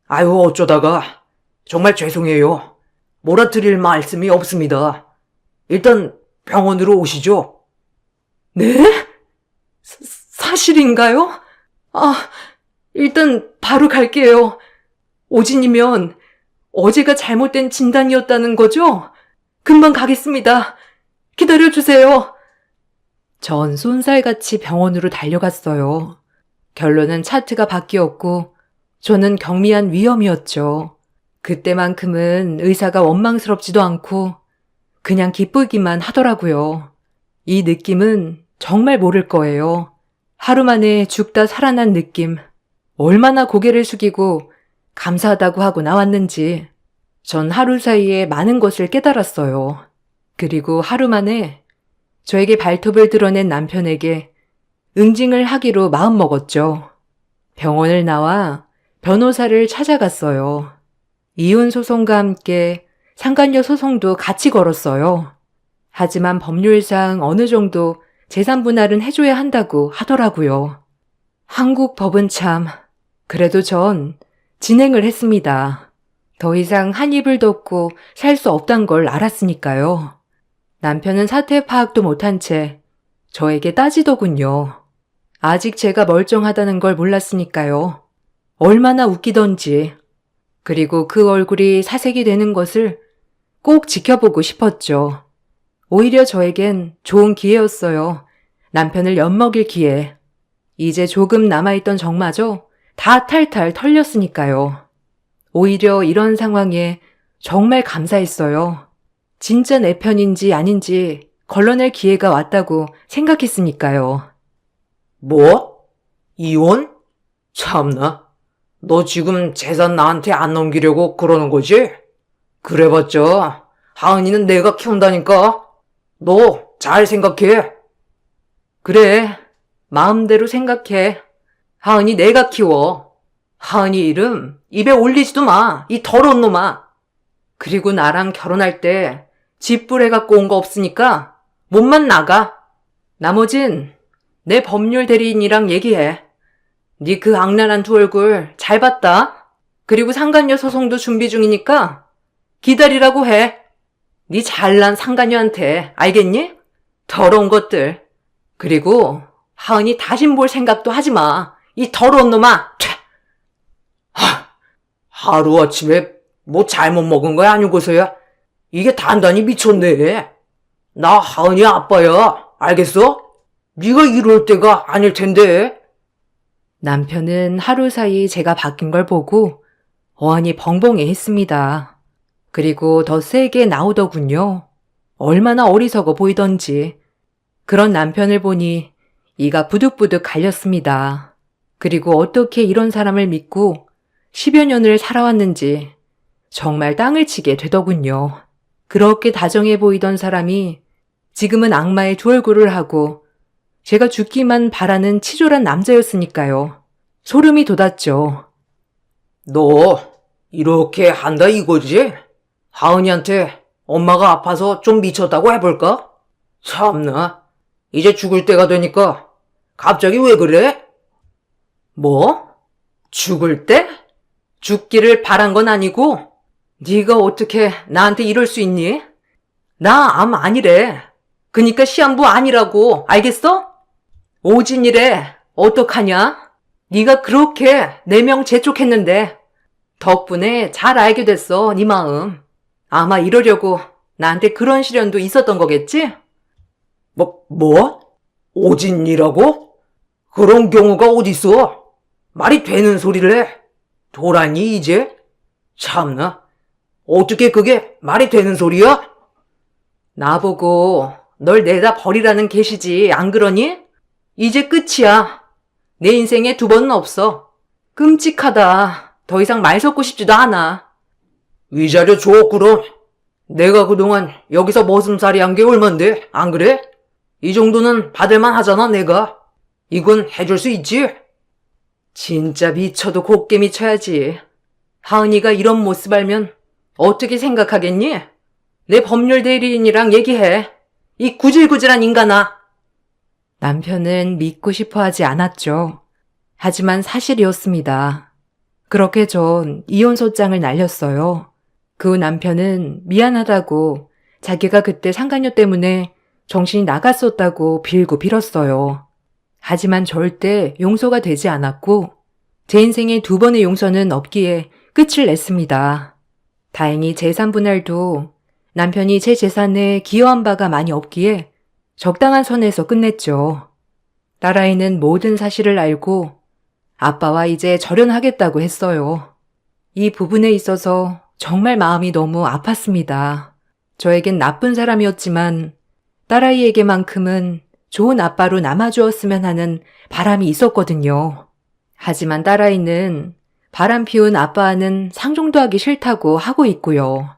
아유, 어쩌다가. 정말 죄송해요. 몰아드릴 말씀이 없습니다. 일단 병원으로 오시죠. 네? 사실인가요? 일단 바로 갈게요. 오진이면 어제가 잘못된 진단이었다는 거죠? 금방 가겠습니다. 기다려주세요. 전 쏜살같이 병원으로 달려갔어요. 결론은 차트가 바뀌었고 저는 경미한 위험이었죠. 그때만큼은 의사가 원망스럽지도 않고 그냥 기쁘기만 하더라고요. 이 느낌은 정말 모를 거예요. 하루 만에 죽다 살아난 느낌. 얼마나 고개를 숙이고 감사하다고 하고 나왔는지 전 하루 사이에 많은 것을 깨달았어요. 그리고 하루 만에 저에게 발톱을 드러낸 남편에게 응징을 하기로 마음먹었죠. 병원을 나와 변호사를 찾아갔어요. 이혼 소송과 함께 상간녀 소송도 같이 걸었어요. 하지만 법률상 어느 정도 재산 분할은 해줘야 한다고 하더라고요. 한국 법은 참, 그래도 전 진행을 했습니다. 더 이상 한 입을 덮고 살 수 없단 걸 알았으니까요. 남편은 사태 파악도 못한 채 저에게 따지더군요. 아직 제가 멀쩡하다는 걸 몰랐으니까요. 얼마나 웃기던지. 그리고 그 얼굴이 사색이 되는 것을 꼭 지켜보고 싶었죠. 오히려 저에겐 좋은 기회였어요. 남편을 엿먹일 기회. 이제 조금 남아있던 정마저 다 탈탈 털렸으니까요. 오히려 이런 상황에 정말 감사했어요. 진짜 내 편인지 아닌지 걸러낼 기회가 왔다고 생각했으니까요. 뭐? 이혼? 참나. 너 지금 재산 나한테 안 넘기려고 그러는 거지? 그래봤자 하은이는 내가 키운다니까. 너 잘 생각해. 그래, 마음대로 생각해. 하은이 내가 키워. 하은이 이름 입에 올리지도 마. 이 더러운 놈아. 그리고 나랑 결혼할 때 집불 해갖고 온 거 없으니까 몸만 나가. 나머진 내 법률 대리인이랑 얘기해. 네 그 악랄한 두 얼굴 잘 봤다. 그리고 상간녀 소송도 준비 중이니까 기다리라고 해. 네 잘난 상간녀한테. 알겠니? 더러운 것들. 그리고 하은이 다신 볼 생각도 하지 마. 이 더러운 놈아. 하루아침에 뭐 잘못 먹은 거야 아니고서야? 이게 단단히 미쳤네. 나 하은이 아빠야. 알겠어? 네가 이럴 때가 아닐 텐데. 남편은 하루 사이 제가 바뀐 걸 보고 어안이 벙벙해 했습니다. 그리고 더 세게 나오더군요. 얼마나 어리석어 보이던지. 그런 남편을 보니 이가 부득부득 갈렸습니다. 그리고 어떻게 이런 사람을 믿고 10여 년을 살아왔는지 정말 땅을 치게 되더군요. 그렇게 다정해 보이던 사람이 지금은 악마의 두 얼굴을 하고 제가 죽기만 바라는 치졸한 남자였으니까요. 소름이 돋았죠. 너 이렇게 한다 이거지? 하은이한테 엄마가 아파서 좀 미쳤다고 해볼까? 참나, 이제 죽을 때가 되니까 갑자기 왜 그래? 뭐? 죽을 때? 죽기를 바란 건 아니고 네가 어떻게 나한테 이럴 수 있니? 나 암 아니래. 그니까 시한부 아니라고. 알겠어? 오진이래. 어떡하냐? 네가 그렇게 내 명 재촉했는데 덕분에 잘 알게 됐어, 네 마음. 아마 이러려고 나한테 그런 시련도 있었던 거겠지? 뭐? 오진이라고? 그런 경우가 어딨어? 말이 되는 소리를 해. 도라니 이제? 참나, 어떻게 그게 말이 되는 소리야? 나보고 널 내다 버리라는 계시지, 안 그러니? 이제 끝이야. 내 인생에 두 번은 없어. 끔찍하다. 더 이상 말 섞고 싶지도 않아. 위자료 줘, 그럼. 내가 그동안 여기서 머슴살이 한 게 얼만데, 안 그래? 이 정도는 받을만 하잖아, 내가. 이건 해줄 수 있지? 진짜 미쳐도 곱게 미쳐야지. 하은이가 이런 모습 알면 어떻게 생각하겠니? 내 법률 대리인이랑 얘기해. 이 구질구질한 인간아. 남편은 믿고 싶어 하지 않았죠. 하지만 사실이었습니다. 그렇게 전 이혼소장을 날렸어요. 그 남편은 미안하다고 자기가 그때 상간녀 때문에 정신이 나갔었다고 빌고 빌었어요. 하지만 절대 용서가 되지 않았고 제 인생에 두 번의 용서는 없기에 끝을 냈습니다. 다행히 재산 분할도 남편이 제 재산에 기여한 바가 많이 없기에 적당한 선에서 끝냈죠. 딸아이는 모든 사실을 알고 아빠와 이제 절연하겠다고 했어요. 이 부분에 있어서 정말 마음이 너무 아팠습니다. 저에겐 나쁜 사람이었지만 딸아이에게만큼은 좋은 아빠로 남아주었으면 하는 바람이 있었거든요. 하지만 딸아이는 바람 피운 아빠와는 상종도 하기 싫다고 하고 있고요.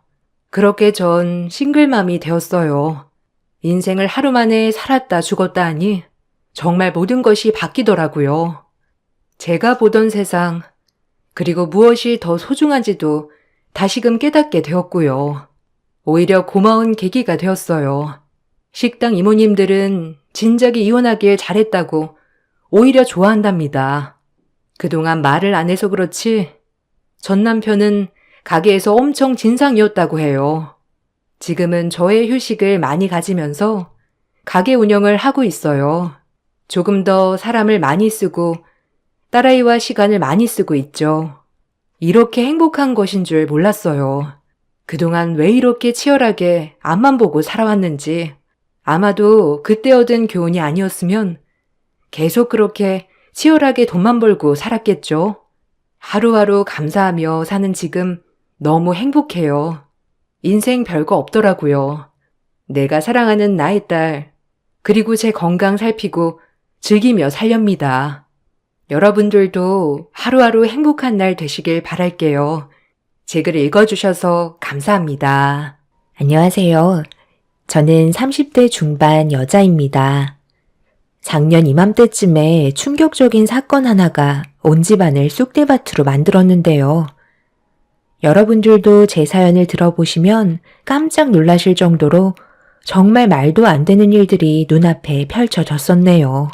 그렇게 전 싱글맘이 되었어요. 인생을 하루 만에 살았다 죽었다 하니 정말 모든 것이 바뀌더라고요. 제가 보던 세상, 그리고 무엇이 더 소중한지도 다시금 깨닫게 되었고요. 오히려 고마운 계기가 되었어요. 식당 이모님들은 진작에 이혼하길 잘했다고 오히려 좋아한답니다. 그동안 말을 안 해서 그렇지 전 남편은 가게에서 엄청 진상이었다고 해요. 지금은 저의 휴식을 많이 가지면서 가게 운영을 하고 있어요. 조금 더 사람을 많이 쓰고 딸아이와 시간을 많이 쓰고 있죠. 이렇게 행복한 것인 줄 몰랐어요. 그동안 왜 이렇게 치열하게 앞만 보고 살아왔는지 아마도 그때 얻은 교훈이 아니었으면 계속 그렇게 치열하게 돈만 벌고 살았겠죠. 하루하루 감사하며 사는 지금 너무 행복해요. 인생 별거 없더라고요. 내가 사랑하는 나의 딸, 그리고 제 건강 살피고 즐기며 살렵니다. 여러분들도 하루하루 행복한 날 되시길 바랄게요. 제 글 읽어주셔서 감사합니다. 안녕하세요. 저는 30대 중반 여자입니다. 작년 이맘때쯤에 충격적인 사건 하나가 온 집안을 쑥대밭으로 만들었는데요. 여러분들도 제 사연을 들어보시면 깜짝 놀라실 정도로 정말 말도 안 되는 일들이 눈앞에 펼쳐졌었네요.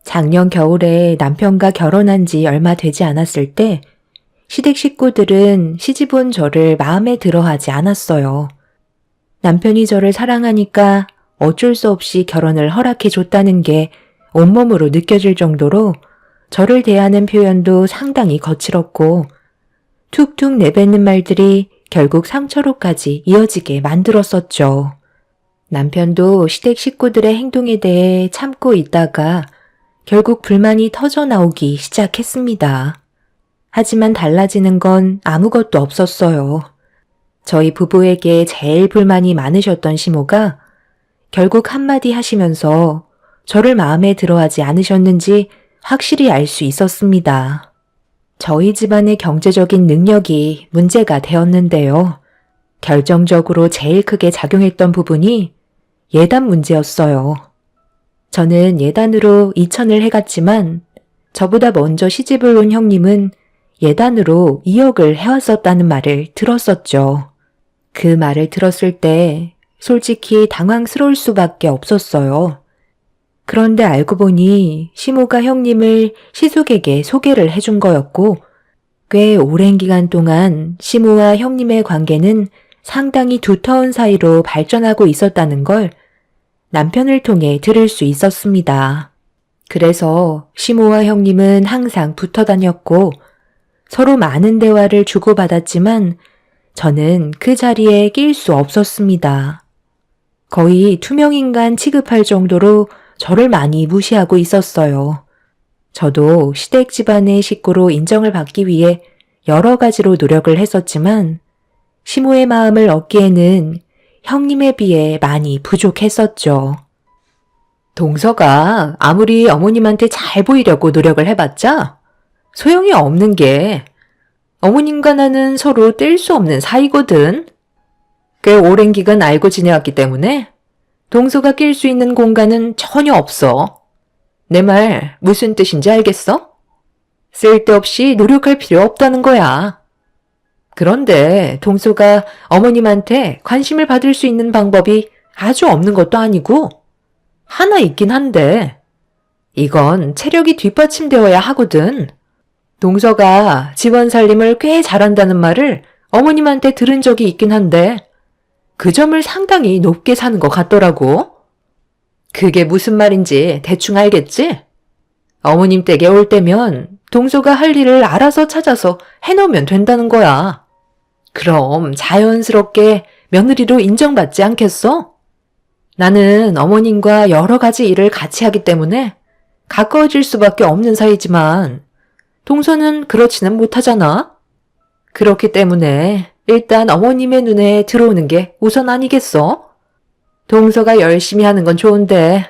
작년 겨울에 남편과 결혼한 지 얼마 되지 않았을 때 시댁 식구들은 시집온 저를 마음에 들어하지 않았어요. 남편이 저를 사랑하니까 어쩔 수 없이 결혼을 허락해 줬다는 게 온몸으로 느껴질 정도로 저를 대하는 표현도 상당히 거칠었고 툭툭 내뱉는 말들이 결국 상처로까지 이어지게 만들었었죠. 남편도 시댁 식구들의 행동에 대해 참고 있다가 결국 불만이 터져 나오기 시작했습니다. 하지만 달라지는 건 아무것도 없었어요. 저희 부부에게 제일 불만이 많으셨던 시모가 결국 한마디 하시면서 저를 마음에 들어하지 않으셨는지 확실히 알 수 있었습니다. 저희 집안의 경제적인 능력이 문제가 되었는데요. 결정적으로 제일 크게 작용했던 부분이 예단 문제였어요. 저는 예단으로 2천을 해갔지만 저보다 먼저 시집을 온 형님은 예단으로 2억을 해왔었다는 말을 들었었죠. 그 말을 들었을 때 솔직히 당황스러울 수밖에 없었어요. 그런데 알고 보니 시모가 형님을 시숙에게 소개를 해준 거였고 꽤 오랜 기간 동안 시모와 형님의 관계는 상당히 두터운 사이로 발전하고 있었다는 걸 남편을 통해 들을 수 있었습니다. 그래서 시모와 형님은 항상 붙어 다녔고 서로 많은 대화를 주고받았지만 저는 그 자리에 낄 수 없었습니다. 거의 투명인간 취급할 정도로 저를 많이 무시하고 있었어요. 저도 시댁 집안의 식구로 인정을 받기 위해 여러 가지로 노력을 했었지만 시모의 마음을 얻기에는 형님에 비해 많이 부족했었죠. 동서가 아무리 어머님한테 잘 보이려고 노력을 해봤자 소용이 없는 게 어머님과 나는 서로 뗄 수 없는 사이거든. 꽤 오랜 기간 알고 지내왔기 때문에 동서가 낄 수 있는 공간은 전혀 없어. 내 말 무슨 뜻인지 알겠어? 쓸데없이 노력할 필요 없다는 거야. 그런데 동서가 어머님한테 관심을 받을 수 있는 방법이 아주 없는 것도 아니고 하나 있긴 한데 이건 체력이 뒷받침되어야 하거든. 동서가 집안 살림을 꽤 잘한다는 말을 어머님한테 들은 적이 있긴 한데 그 점을 상당히 높게 사는 것 같더라고. 그게 무슨 말인지 대충 알겠지? 어머님 댁에 올 때면 동서가 할 일을 알아서 찾아서 해놓으면 된다는 거야. 그럼 자연스럽게 며느리로 인정받지 않겠어? 나는 어머님과 여러 가지 일을 같이 하기 때문에 가까워질 수밖에 없는 사이지만 동서는 그렇지는 못하잖아. 그렇기 때문에 일단 어머님의 눈에 들어오는 게 우선 아니겠어? 동서가 열심히 하는 건 좋은데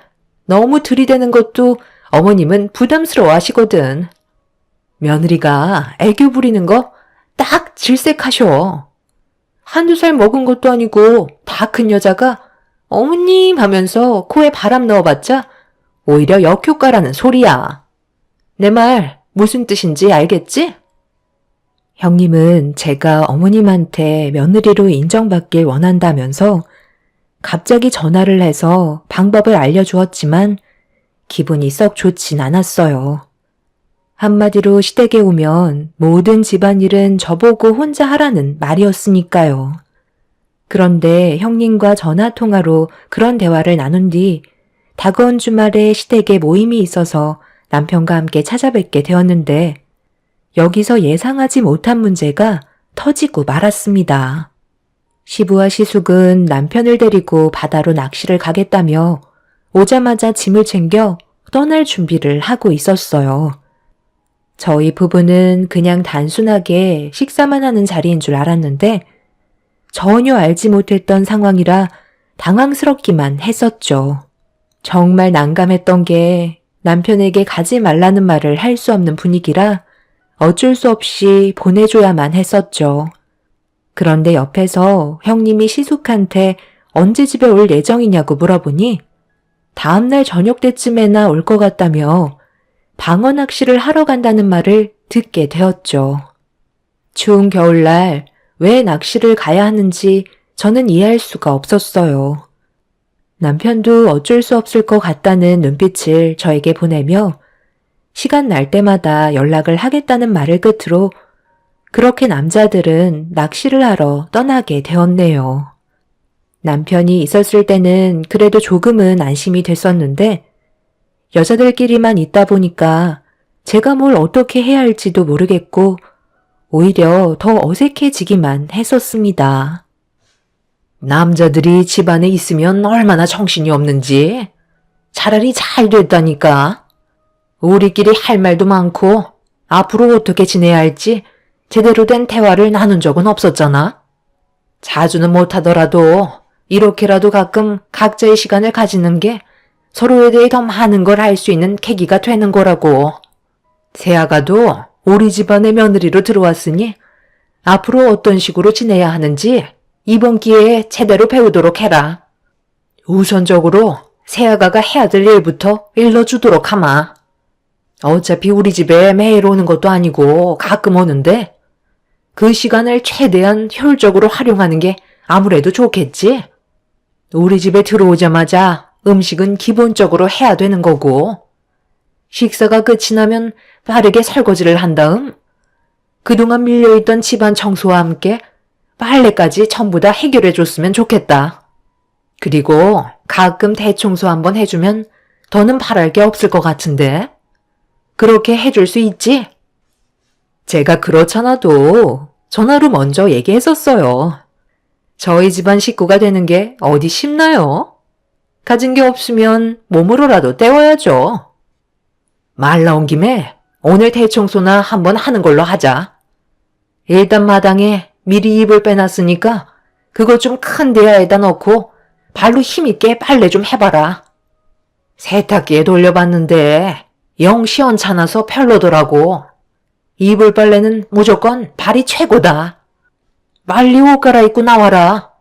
너무 들이대는 것도 어머님은 부담스러워 하시거든. 며느리가 애교 부리는 거 딱 질색하셔. 한두 살 먹은 것도 아니고 다 큰 여자가 어머님 하면서 코에 바람 넣어봤자 오히려 역효과라는 소리야. 내 말 무슨 뜻인지 알겠지? 형님은 제가 어머님한테 며느리로 인정받길 원한다면서 갑자기 전화를 해서 방법을 알려주었지만 기분이 썩 좋진 않았어요. 한마디로 시댁에 오면 모든 집안일은 저보고 혼자 하라는 말이었으니까요. 그런데 형님과 전화통화로 그런 대화를 나눈 뒤 다가온 주말에 시댁에 모임이 있어서 남편과 함께 찾아뵙게 되었는데 여기서 예상하지 못한 문제가 터지고 말았습니다. 시부와 시숙은 남편을 데리고 바다로 낚시를 가겠다며 오자마자 짐을 챙겨 떠날 준비를 하고 있었어요. 저희 부부는 그냥 단순하게 식사만 하는 자리인 줄 알았는데 전혀 알지 못했던 상황이라 당황스럽기만 했었죠. 정말 난감했던 게 남편에게 가지 말라는 말을 할 수 없는 분위기라 어쩔 수 없이 보내줘야만 했었죠. 그런데 옆에서 형님이 시숙한테 언제 집에 올 예정이냐고 물어보니 다음날 저녁 때쯤에나 올 것 같다며 방어 낚시를 하러 간다는 말을 듣게 되었죠. 추운 겨울날 왜 낚시를 가야 하는지 저는 이해할 수가 없었어요. 남편도 어쩔 수 없을 것 같다는 눈빛을 저에게 보내며 시간 날 때마다 연락을 하겠다는 말을 끝으로 그렇게 남자들은 낚시를 하러 떠나게 되었네요. 남편이 있었을 때는 그래도 조금은 안심이 됐었는데 여자들끼리만 있다 보니까 제가 뭘 어떻게 해야 할지도 모르겠고 오히려 더 어색해지기만 했었습니다. 남자들이 집안에 있으면 얼마나 정신이 없는지. 차라리 잘 됐다니까. 우리끼리 할 말도 많고 앞으로 어떻게 지내야 할지 제대로 된 대화를 나눈 적은 없었잖아. 자주는 못하더라도 이렇게라도 가끔 각자의 시간을 가지는 게 서로에 대해 더 많은 걸 알 수 있는 계기가 되는 거라고. 세아가도 우리 집안의 며느리로 들어왔으니 앞으로 어떤 식으로 지내야 하는지 이번 기회에 제대로 배우도록 해라. 우선적으로 세아가가 해야 될 일부터 일러주도록 하마. 어차피 우리 집에 매일 오는 것도 아니고 가끔 오는데 그 시간을 최대한 효율적으로 활용하는 게 아무래도 좋겠지? 우리 집에 들어오자마자 음식은 기본적으로 해야 되는 거고 식사가 끝이 나면 빠르게 설거지를 한 다음 그동안 밀려있던 집안 청소와 함께 빨래까지 전부 다 해결해 줬으면 좋겠다. 그리고 가끔 대청소 한번 해주면 더는 바랄 게 없을 것 같은데 그렇게 해줄 수 있지? 제가 그렇잖아도 전화로 먼저 얘기했었어요. 저희 집안 식구가 되는 게 어디 쉽나요? 가진 게 없으면 몸으로라도 때워야죠. 말 나온 김에 오늘 대청소나 한번 하는 걸로 하자. 일단 마당에 미리 이불 빼놨으니까 그거 좀 큰 대야에다 넣고 발로 힘있게 빨래 좀 해봐라. 세탁기에 돌려봤는데 영 시원찮아서 별로더라고. 이불 빨래는 무조건 발이 최고다. 빨리 옷 갈아입고 나와라.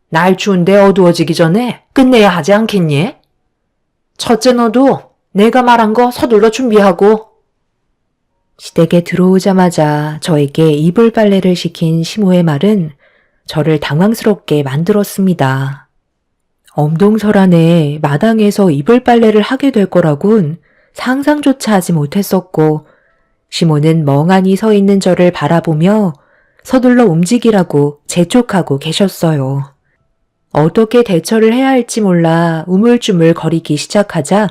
날 추운데 어두워지기 전에 끝내야 하지 않겠니? 첫째 너도 내가 말한 거 서둘러 준비하고. 시댁에 들어오자마자 저에게 이불 빨래를 시킨 시모의 말은 저를 당황스럽게 만들었습니다. 엄동설안에 마당에서 이불 빨래를 하게 될 거라곤 상상조차 하지 못했었고 시모는 멍하니 서 있는 저를 바라보며 서둘러 움직이라고 재촉하고 계셨어요. 어떻게 대처를 해야 할지 몰라 우물쭈물 거리기 시작하자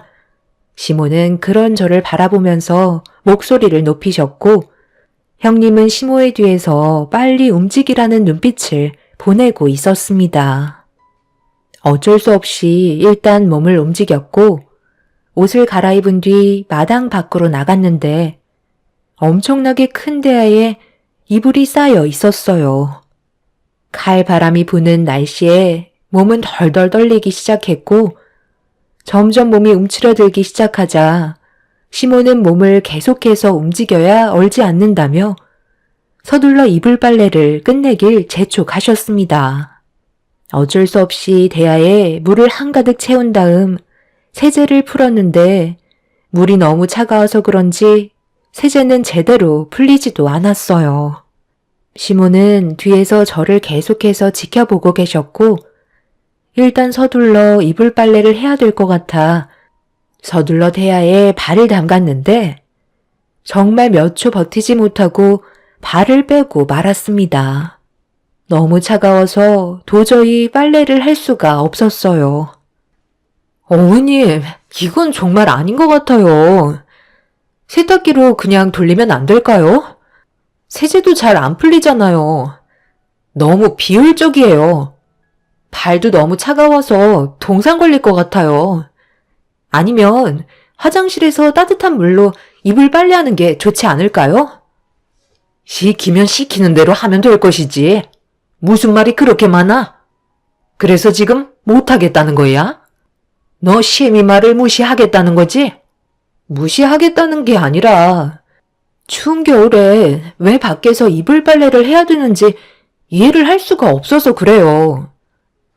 시모는 그런 저를 바라보면서 목소리를 높이셨고 형님은 시모의 뒤에서 빨리 움직이라는 눈빛을 보내고 있었습니다. 어쩔 수 없이 일단 몸을 움직였고 옷을 갈아입은 뒤 마당 밖으로 나갔는데 엄청나게 큰 대야에 이불이 쌓여 있었어요. 칼바람이 부는 날씨에 몸은 덜덜 떨리기 시작했고 점점 몸이 움츠러들기 시작하자 시모는 몸을 계속해서 움직여야 얼지 않는다며 서둘러 이불 빨래를 끝내길 재촉하셨습니다. 어쩔 수 없이 대야에 물을 한가득 채운 다음 세제를 풀었는데 물이 너무 차가워서 그런지 세제는 제대로 풀리지도 않았어요. 시모는 뒤에서 저를 계속해서 지켜보고 계셨고 일단 서둘러 이불 빨래를 해야 될 것 같아 서둘러 대야에 발을 담갔는데 정말 몇 초 버티지 못하고 발을 빼고 말았습니다. 너무 차가워서 도저히 빨래를 할 수가 없었어요. 어머님, 이건 정말 아닌 것 같아요. 세탁기로 그냥 돌리면 안 될까요? 세제도 잘 안 풀리잖아요. 너무 비효율적이에요. 발도 너무 차가워서 동상 걸릴 것 같아요. 아니면 화장실에서 따뜻한 물로 이불 빨래하는 게 좋지 않을까요? 시키면 시키는 대로 하면 될 것이지. 무슨 말이 그렇게 많아? 그래서 지금 못하겠다는 거야? 너 시애미 말을 무시하겠다는 거지? 무시하겠다는 게 아니라 추운 겨울에 왜 밖에서 이불 빨래를 해야 되는지 이해를 할 수가 없어서 그래요.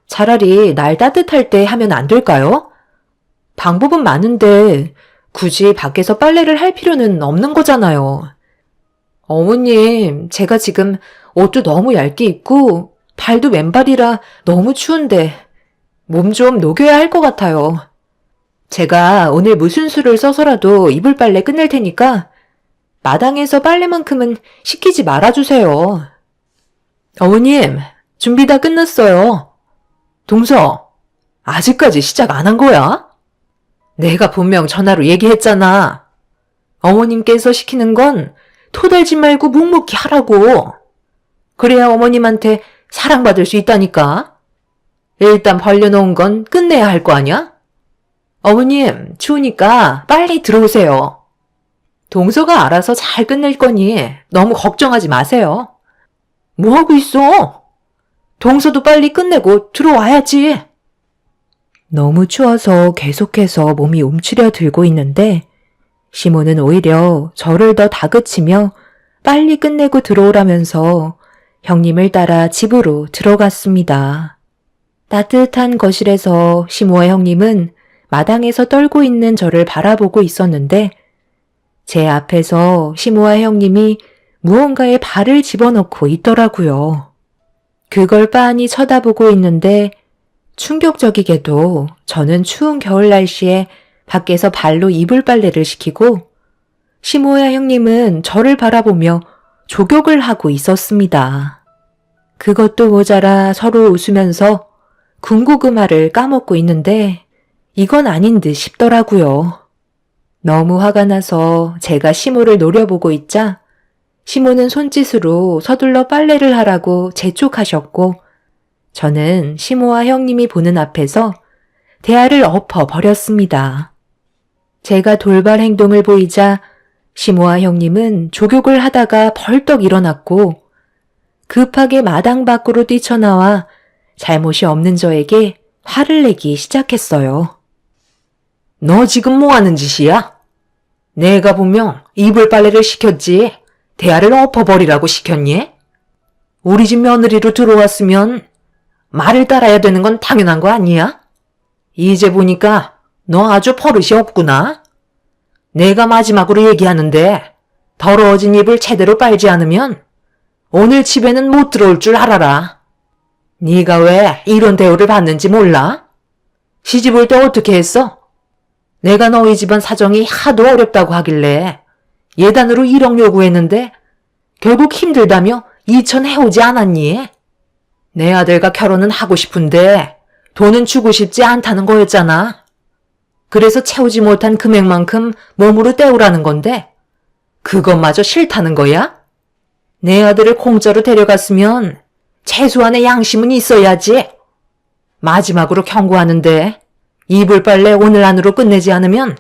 차라리 날 따뜻할 때 하면 안 될까요? 방법은 많은데 굳이 밖에서 빨래를 할 필요는 없는 거잖아요. 어머님, 제가 지금 옷도 너무 얇게 입고 발도 맨발이라 너무 추운데 몸 좀 녹여야 할 것 같아요. 제가 오늘 무슨 수를 써서라도 이불 빨래 끝낼 테니까 마당에서 빨래만큼은 시키지 말아주세요. 어머님, 준비 다 끝났어요. 동서, 아직까지 시작 안 한 거야? 내가 분명 전화로 얘기했잖아. 어머님께서 시키는 건 토달지 말고 묵묵히 하라고. 그래야 어머님한테 사랑받을 수 있다니까. 일단 벌려놓은 건 끝내야 할 거 아니야? 어머님, 추우니까 빨리 들어오세요. 동서가 알아서 잘 끝낼 거니 너무 걱정하지 마세요. 뭐하고 있어? 동서도 빨리 끝내고 들어와야지. 너무 추워서 계속해서 몸이 움츠려 들고 있는데 시모는 오히려 저를 더 다그치며 빨리 끝내고 들어오라면서 형님을 따라 집으로 들어갔습니다. 따뜻한 거실에서 시모와 형님은 마당에서 떨고 있는 저를 바라보고 있었는데 제 앞에서 시모와 형님이 무언가에 발을 집어넣고 있더라고요. 그걸 빤히 쳐다보고 있는데 충격적이게도 저는 추운 겨울 날씨에 밖에서 발로 이불 빨래를 시키고 시모야 형님은 저를 바라보며 족욕을 하고 있었습니다. 그것도 모자라 서로 웃으면서 군고구마를 까먹고 있는데 이건 아닌 듯 싶더라고요. 너무 화가 나서 제가 시모를 노려보고 있자 시모는 손짓으로 서둘러 빨래를 하라고 재촉하셨고 저는 시모와 형님이 보는 앞에서 대야를 엎어 버렸습니다. 제가 돌발 행동을 보이자 시모와 형님은 족욕을 하다가 벌떡 일어났고 급하게 마당 밖으로 뛰쳐나와 잘못이 없는 저에게 화를 내기 시작했어요. 너 지금 뭐 하는 짓이야? 내가 분명 이불 빨래를 시켰지 대야를 엎어버리라고 시켰니? 우리 집 며느리로 들어왔으면 말을 따라야 되는 건 당연한 거 아니야? 이제 보니까 너 아주 버릇이 없구나. 내가 마지막으로 얘기하는데 더러워진 입을 제대로 빨지 않으면 오늘 집에는 못 들어올 줄 알아라. 네가 왜 이런 대우를 받는지 몰라? 시집 올 때 어떻게 했어? 내가 너희 집안 사정이 하도 어렵다고 하길래 예단으로 1억 요구했는데 결국 힘들다며 2천 해오지 않았니? 내 아들과 결혼은 하고 싶은데 돈은 주고 싶지 않다는 거였잖아. 그래서 채우지 못한 금액만큼 몸으로 때우라는 건데 그것마저 싫다는 거야? 내 아들을 공짜로 데려갔으면 최소한의 양심은 있어야지. 마지막으로 경고하는데 이불 빨래 오늘 안으로 끝내지 않으면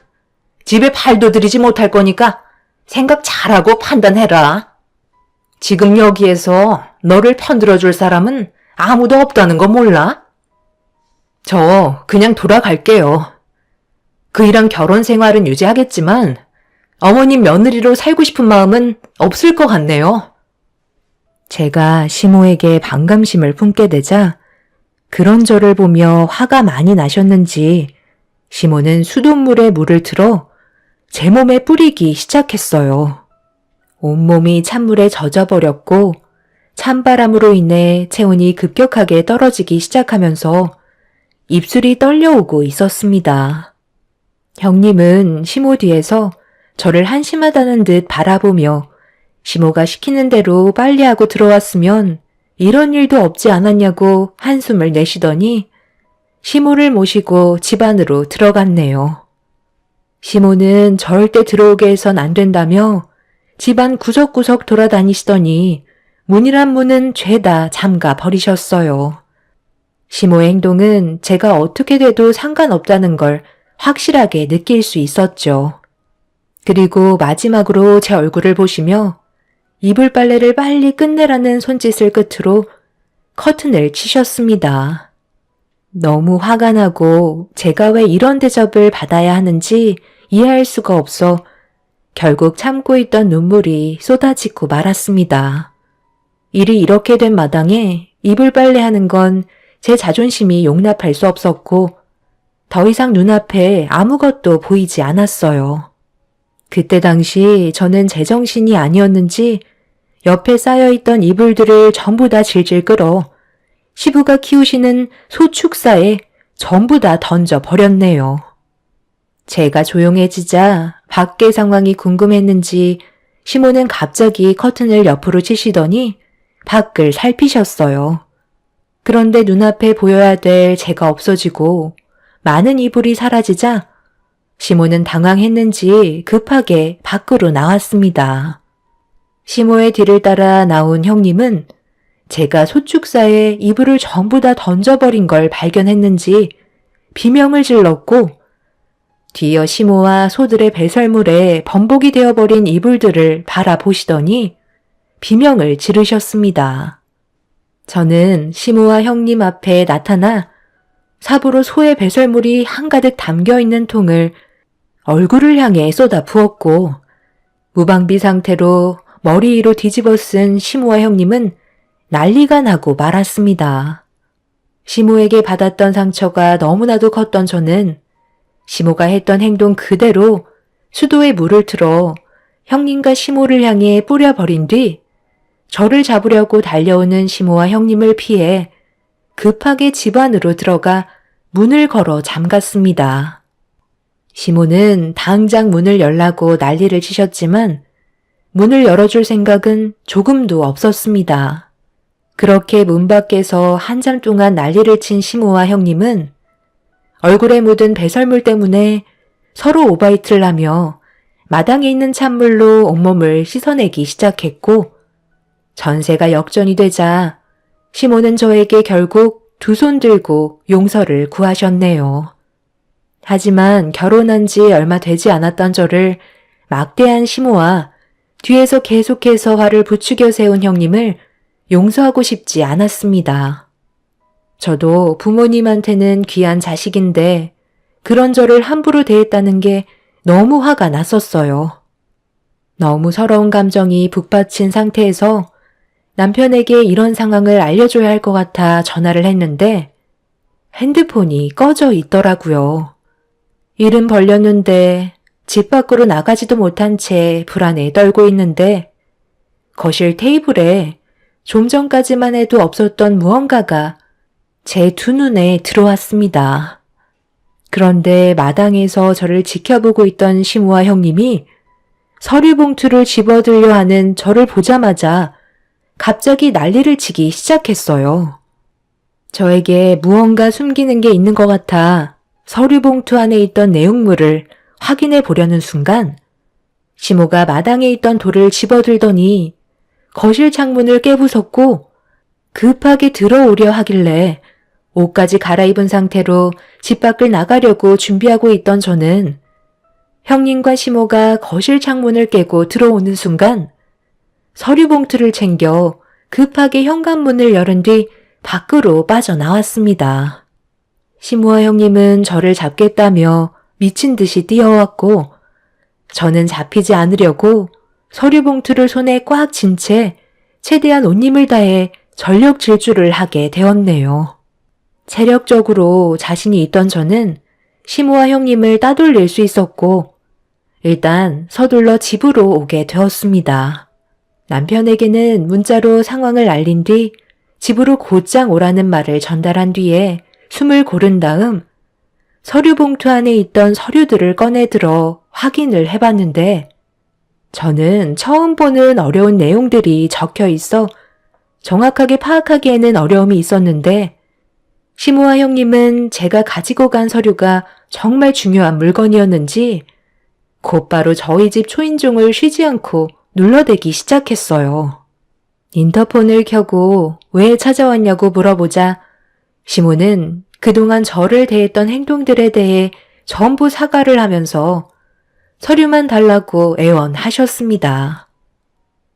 집에 발도 들이지 못할 거니까 생각 잘하고 판단해라. 지금 여기에서 너를 편들어줄 사람은 아무도 없다는 거 몰라? 저 그냥 돌아갈게요. 그이랑 결혼 생활은 유지하겠지만 어머님 며느리로 살고 싶은 마음은 없을 것 같네요. 제가 시모에게 반감심을 품게 되자 그런 저를 보며 화가 많이 나셨는지 시모는 수돗물에 물을 틀어 제 몸에 뿌리기 시작했어요. 온몸이 찬물에 젖어버렸고 찬바람으로 인해 체온이 급격하게 떨어지기 시작하면서 입술이 떨려오고 있었습니다. 형님은 시모 뒤에서 저를 한심하다는 듯 바라보며 시모가 시키는 대로 빨리 하고 들어왔으면 이런 일도 없지 않았냐고 한숨을 내쉬더니 시모를 모시고 집 안으로 들어갔네요. 시모는 절대 들어오게 해선 안 된다며 집안 구석구석 돌아다니시더니 문이란 문은 죄다 잠가 버리셨어요. 시모의 행동은 제가 어떻게 돼도 상관없다는 걸 확실하게 느낄 수 있었죠. 그리고 마지막으로 제 얼굴을 보시며 이불 빨래를 빨리 끝내라는 손짓을 끝으로 커튼을 치셨습니다. 너무 화가 나고 제가 왜 이런 대접을 받아야 하는지 이해할 수가 없어 결국 참고 있던 눈물이 쏟아지고 말았습니다. 일이 이렇게 된 마당에 이불 빨래하는 건 제 자존심이 용납할 수 없었고 더 이상 눈앞에 아무것도 보이지 않았어요. 그때 당시 저는 제정신이 아니었는지 옆에 쌓여있던 이불들을 전부 다 질질 끌어 시부가 키우시는 소 축사에 전부 다 던져버렸네요. 제가 조용해지자 밖의 상황이 궁금했는지 시모는 갑자기 커튼을 옆으로 치시더니 밖을 살피셨어요. 그런데 눈앞에 보여야 될 제가 없어지고 많은 이불이 사라지자 시모는 당황했는지 급하게 밖으로 나왔습니다. 시모의 뒤를 따라 나온 형님은 제가 소축사에 이불을 전부 다 던져버린 걸 발견했는지 비명을 질렀고 뒤이어 시모와 소들의 배설물에 범벅이 되어버린 이불들을 바라보시더니 비명을 지르셨습니다. 저는 시모와 형님 앞에 나타나 삽으로 소의 배설물이 한가득 담겨있는 통을 얼굴을 향해 쏟아 부었고 무방비 상태로 머리 위로 뒤집어 쓴 시모와 형님은 난리가 나고 말았습니다. 시모에게 받았던 상처가 너무나도 컸던 저는 시모가 했던 행동 그대로 수도에 물을 틀어 형님과 시모를 향해 뿌려버린 뒤 저를 잡으려고 달려오는 시모와 형님을 피해 급하게 집 안으로 들어가 문을 걸어 잠갔습니다. 시모는 당장 문을 열라고 난리를 치셨지만 문을 열어줄 생각은 조금도 없었습니다. 그렇게 문 밖에서 한참 동안 난리를 친 시모와 형님은 얼굴에 묻은 배설물 때문에 서로 오바이트를 하며 마당에 있는 찬물로 온몸을 씻어내기 시작했고 전세가 역전이 되자 시모는 저에게 결국 두 손 들고 용서를 구하셨네요. 하지만 결혼한 지 얼마 되지 않았던 저를 막대한 시모와 뒤에서 계속해서 화를 부추겨 세운 형님을 용서하고 싶지 않았습니다. 저도 부모님한테는 귀한 자식인데 그런 저를 함부로 대했다는 게 너무 화가 났었어요. 너무 서러운 감정이 북받친 상태에서 남편에게 이런 상황을 알려줘야 할 것 같아 전화를 했는데 핸드폰이 꺼져 있더라고요. 일은 벌렸는데 집 밖으로 나가지도 못한 채 불안에 떨고 있는데 거실 테이블에 좀 전까지만 해도 없었던 무언가가 제 두 눈에 들어왔습니다. 그런데 마당에서 저를 지켜보고 있던 시모와 형님이 서류 봉투를 집어들려 하는 저를 보자마자 갑자기 난리를 치기 시작했어요. 저에게 무언가 숨기는 게 있는 것 같아 서류 봉투 안에 있던 내용물을 확인해 보려는 순간 시모가 마당에 있던 돌을 집어들더니 거실 창문을 깨부쉈고 급하게 들어오려 하길래 옷까지 갈아입은 상태로 집 밖을 나가려고 준비하고 있던 저는 형님과 시모가 거실 창문을 깨고 들어오는 순간 서류 봉투를 챙겨 급하게 현관문을 열은 뒤 밖으로 빠져나왔습니다. 시모와 형님은 저를 잡겠다며 미친 듯이 뛰어왔고 저는 잡히지 않으려고 서류 봉투를 손에 꽉 쥔 채 최대한 온 힘을 다해 전력 질주를 하게 되었네요. 체력적으로 자신이 있던 저는 시모와 형님을 따돌릴 수 있었고 일단 서둘러 집으로 오게 되었습니다. 남편에게는 문자로 상황을 알린 뒤 집으로 곧장 오라는 말을 전달한 뒤에 숨을 고른 다음 서류 봉투 안에 있던 서류들을 꺼내 들어 확인을 해봤는데 저는 처음 보는 어려운 내용들이 적혀 있어 정확하게 파악하기에는 어려움이 있었는데 시모와 형님은 제가 가지고 간 서류가 정말 중요한 물건이었는지 곧바로 저희 집 초인종을 쉬지 않고 눌러대기 시작했어요. 인터폰을 켜고 왜 찾아왔냐고 물어보자 시모는 그동안 저를 대했던 행동들에 대해 전부 사과를 하면서 서류만 달라고 애원하셨습니다.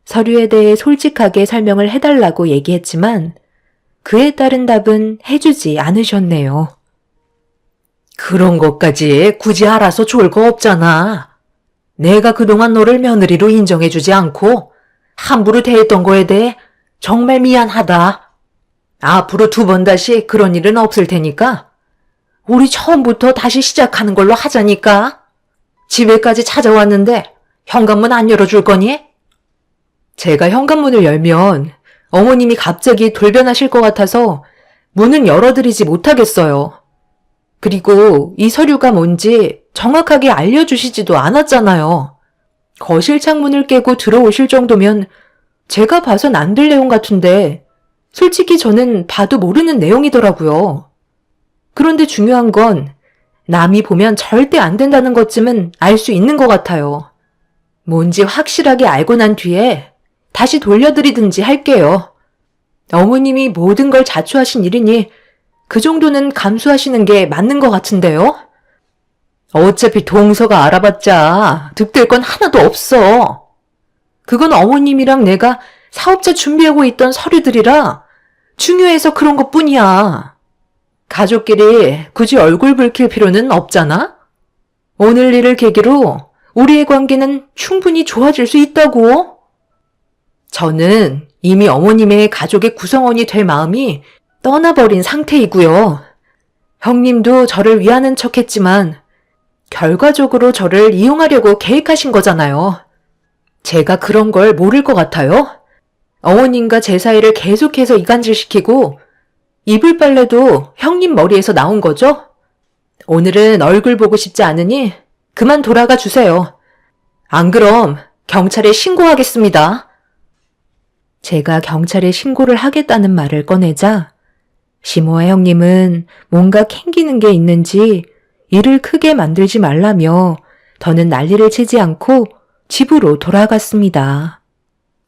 서류에 대해 솔직하게 설명을 해달라고 얘기했지만 그에 따른 답은 해주지 않으셨네요. 그런 것까지 굳이 알아서 좋을 거 없잖아. 내가 그동안 너를 며느리로 인정해주지 않고 함부로 대했던 거에 대해 정말 미안하다. 앞으로 2번 다시 그런 일은 없을 테니까 우리 처음부터 다시 시작하는 걸로 하자니까. 집에까지 찾아왔는데 현관문 안 열어줄 거니? 제가 현관문을 열면 어머님이 갑자기 돌변하실 것 같아서 문은 열어드리지 못하겠어요. 그리고 이 서류가 뭔지 정확하게 알려주시지도 않았잖아요. 거실 창문을 깨고 들어오실 정도면 제가 봐선 안 될 내용 같은데 솔직히 저는 봐도 모르는 내용이더라고요. 그런데 중요한 건 남이 보면 절대 안 된다는 것쯤은 알 수 있는 것 같아요. 뭔지 확실하게 알고 난 뒤에 다시 돌려드리든지 할게요. 어머님이 모든 걸 자초하신 일이니 그 정도는 감수하시는 게 맞는 것 같은데요? 어차피 동서가 알아봤자 득될 건 하나도 없어. 그건 어머님이랑 내가 사업자 준비하고 있던 서류들이라 중요해서 그런 것 뿐이야. 가족끼리 굳이 얼굴 붉힐 필요는 없잖아? 오늘 일을 계기로 우리의 관계는 충분히 좋아질 수 있다고. 저는 이미 어머님의 가족의 구성원이 될 마음이 떠나버린 상태이고요. 형님도 저를 위하는 척 했지만 결과적으로 저를 이용하려고 계획하신 거잖아요. 제가 그런 걸 모를 것 같아요? 어머님과 제 사이를 계속해서 이간질시키고 이불 빨래도 형님 머리에서 나온 거죠? 오늘은 얼굴 보고 싶지 않으니 그만 돌아가 주세요. 안 그럼 경찰에 신고하겠습니다. 제가 경찰에 신고를 하겠다는 말을 꺼내자 시모아 형님은 뭔가 캥기는 게 있는지 일을 크게 만들지 말라며 더는 난리를 치지 않고 집으로 돌아갔습니다.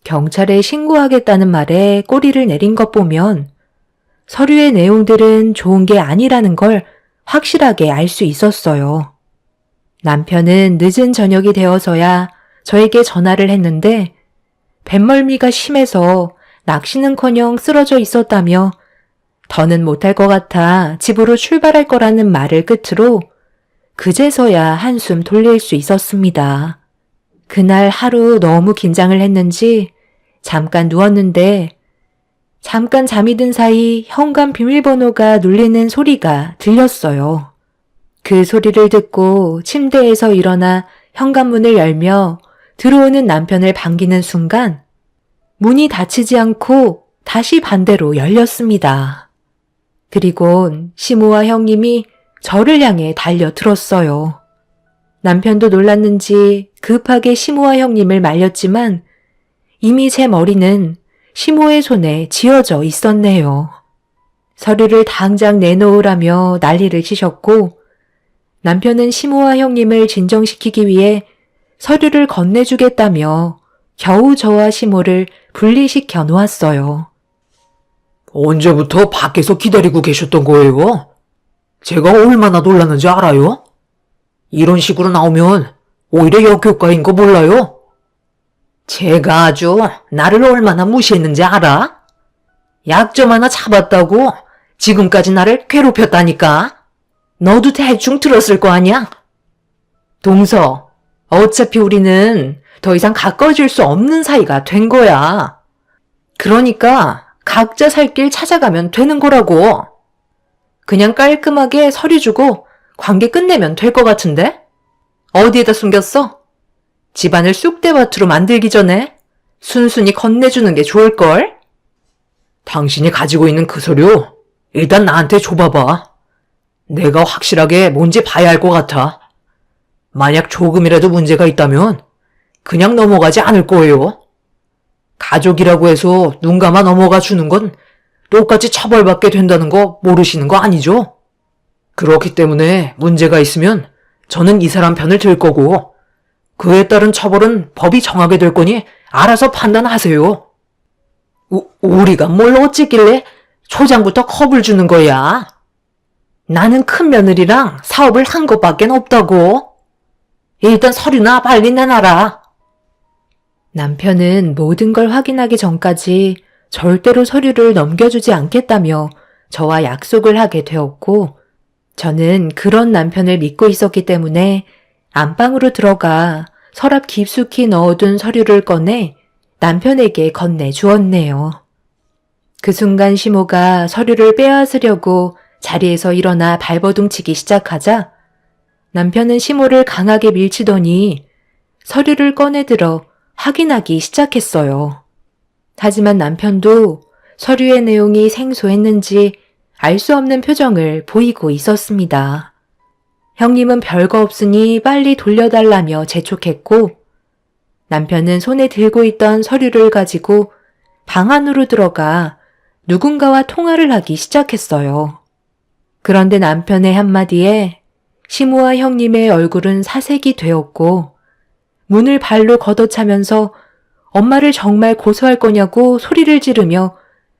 경찰에 신고하겠다는 말에 꼬리를 내린 것 보면 서류의 내용들은 좋은 게 아니라는 걸 확실하게 알 수 있었어요. 남편은 늦은 저녁이 되어서야 저에게 전화를 했는데 뱃멀미가 심해서 낚시는커녕 쓰러져 있었다며 더는 못할 것 같아 집으로 출발할 거라는 말을 끝으로 그제서야 한숨 돌릴 수 있었습니다. 그날 하루 너무 긴장을 했는지 잠깐 누웠는데 잠깐 잠이 든 사이 현관 비밀번호가 눌리는 소리가 들렸어요. 그 소리를 듣고 침대에서 일어나 현관문을 열며 들어오는 남편을 반기는 순간 문이 닫히지 않고 다시 반대로 열렸습니다. 그리곤 시모아 형님이 저를 향해 달려들었어요. 남편도 놀랐는지 급하게 시모아 형님을 말렸지만 이미 제 머리는 시모의 손에 쥐어져 있었네요. 서류를 당장 내놓으라며 난리를 치셨고 남편은 시모아 형님을 진정시키기 위해 서류를 건네주겠다며 겨우 저와 시모를 분리시켜 놓았어요. 언제부터 밖에서 기다리고 계셨던 거예요? 제가 얼마나 놀랐는지 알아요? 이런 식으로 나오면 오히려 역효과인 거 몰라요? 제가 아주 나를 얼마나 무시했는지 알아? 약점 하나 잡았다고 지금까지 나를 괴롭혔다니까? 너도 대충 들었을 거 아니야? 동서, 어차피 우리는 더 이상 가까워질 수 없는 사이가 된 거야. 그러니까 각자 살 길 찾아가면 되는 거라고. 그냥 깔끔하게 서류 주고 관계 끝내면 될 것 같은데? 어디에다 숨겼어? 집안을 쑥대밭으로 만들기 전에 순순히 건네주는 게 좋을걸? 당신이 가지고 있는 그 서류 일단 나한테 줘봐봐. 내가 확실하게 뭔지 봐야 할 것 같아. 만약 조금이라도 문제가 있다면 그냥 넘어가지 않을 거예요. 가족이라고 해서 눈 감아 넘어가 주는 건 똑같이 처벌받게 된다는 거 모르시는 거 아니죠? 그렇기 때문에 문제가 있으면 저는 이 사람 편을 들 거고 그에 따른 처벌은 법이 정하게 될 거니 알아서 판단하세요. 우리가 뭘 어쨌길래 초장부터 겁을 주는 거야? 나는 큰 며느리랑 사업을 한 것밖엔 없다고. 일단 서류나 빨리 내놔라. 남편은 모든 걸 확인하기 전까지 절대로 서류를 넘겨주지 않겠다며 저와 약속을 하게 되었고 저는 그런 남편을 믿고 있었기 때문에 안방으로 들어가 서랍 깊숙이 넣어둔 서류를 꺼내 남편에게 건네주었네요. 그 순간 시모가 서류를 빼앗으려고 자리에서 일어나 발버둥치기 시작하자 남편은 시모를 강하게 밀치더니 서류를 꺼내들어 확인하기 시작했어요. 하지만 남편도 서류의 내용이 생소했는지 알 수 없는 표정을 보이고 있었습니다. 형님은 별거 없으니 빨리 돌려달라며 재촉했고 남편은 손에 들고 있던 서류를 가지고 방 안으로 들어가 누군가와 통화를 하기 시작했어요. 그런데 남편의 한마디에 시모와 형님의 얼굴은 사색이 되었고 문을 발로 걷어차면서 엄마를 정말 고소할 거냐고 소리를 지르며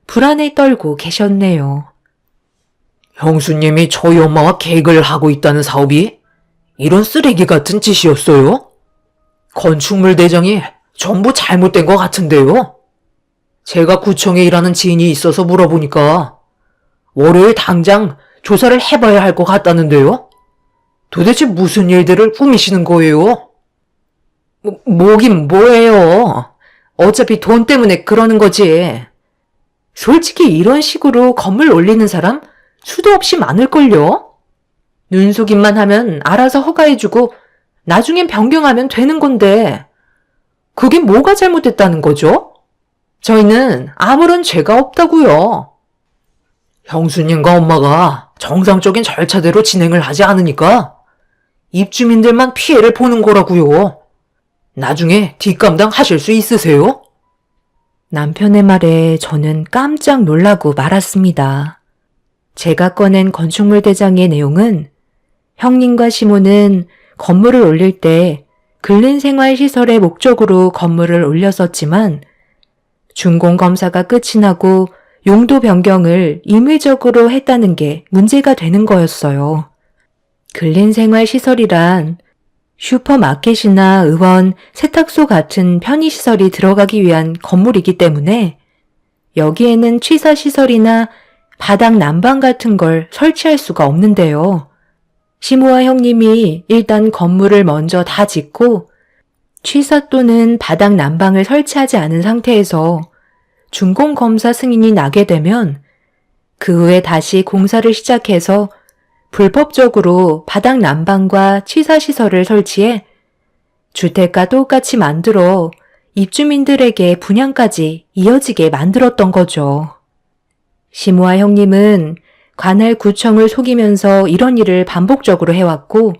불안에 떨고 계셨네요. 형수님이 저희 엄마와 계획을 하고 있다는 사업이 이런 쓰레기 같은 짓이었어요? 건축물 대장이 전부 잘못된 것 같은데요? 제가 구청에 일하는 지인이 있어서 물어보니까 월요일 당장 조사를 해봐야 할 것 같다는데요? 도대체 무슨 일들을 꾸미시는 거예요? 뭐긴 뭐예요. 어차피 돈 때문에 그러는 거지. 솔직히 이런 식으로 건물 올리는 사람 수도 없이 많을걸요? 눈속임만 하면 알아서 허가해주고 나중엔 변경하면 되는 건데 그게 뭐가 잘못됐다는 거죠? 저희는 아무런 죄가 없다고요. 형수님과 엄마가 정상적인 절차대로 진행을 하지 않으니까 입주민들만 피해를 보는 거라고요. 나중에 뒷감당 하실 수 있으세요? 남편의 말에 저는 깜짝 놀라고 말았습니다. 제가 꺼낸 건축물 대장의 내용은 형님과 시모는 건물을 올릴 때 근린생활시설의 목적으로 건물을 올렸었지만 준공검사가 끝이 나고 용도 변경을 임의적으로 했다는 게 문제가 되는 거였어요. 근린생활시설이란 슈퍼마켓이나 의원, 세탁소 같은 편의시설이 들어가기 위한 건물이기 때문에 여기에는 취사시설이나 바닥 난방 같은 걸 설치할 수가 없는데요. 시모와 형님이 일단 건물을 먼저 다 짓고 취사 또는 바닥 난방을 설치하지 않은 상태에서 준공검사 승인이 나게 되면 그 후에 다시 공사를 시작해서 불법적으로 바닥 난방과 취사시설을 설치해 주택과 똑같이 만들어 입주민들에게 분양까지 이어지게 만들었던 거죠. 시모와 형님은 관할 구청을 속이면서 이런 일을 반복적으로 해왔고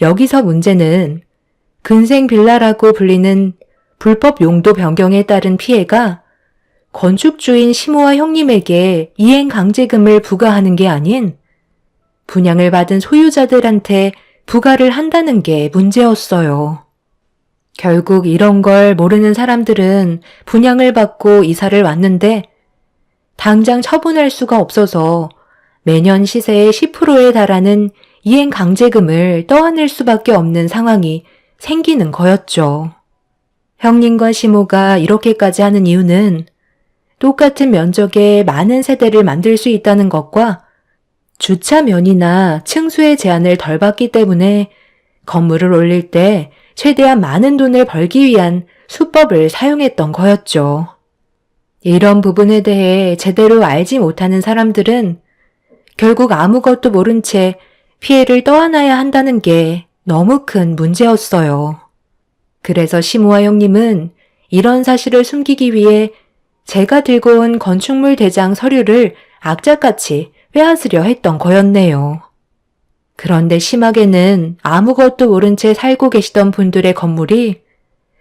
여기서 문제는 근생 빌라라고 불리는 불법 용도 변경에 따른 피해가 건축주인 시모와 형님에게 이행강제금을 부과하는 게 아닌 분양을 받은 소유자들한테 부과를 한다는 게 문제였어요. 결국 이런 걸 모르는 사람들은 분양을 받고 이사를 왔는데 당장 처분할 수가 없어서 매년 시세의 10%에 달하는 이행강제금을 떠안을 수밖에 없는 상황이 생기는 거였죠. 형님과 시모가 이렇게까지 하는 이유는 똑같은 면적에 많은 세대를 만들 수 있다는 것과 주차면이나 층수의 제한을 덜 받기 때문에 건물을 올릴 때 최대한 많은 돈을 벌기 위한 수법을 사용했던 거였죠. 이런 부분에 대해 제대로 알지 못하는 사람들은 결국 아무것도 모른 채 피해를 떠안아야 한다는 게 너무 큰 문제였어요. 그래서 시모와 형님은 이런 사실을 숨기기 위해 제가 들고 온 건축물 대장 서류를 악착같이 빼앗으려 했던 거였네요. 그런데 심하게는 아무것도 모른 채 살고 계시던 분들의 건물이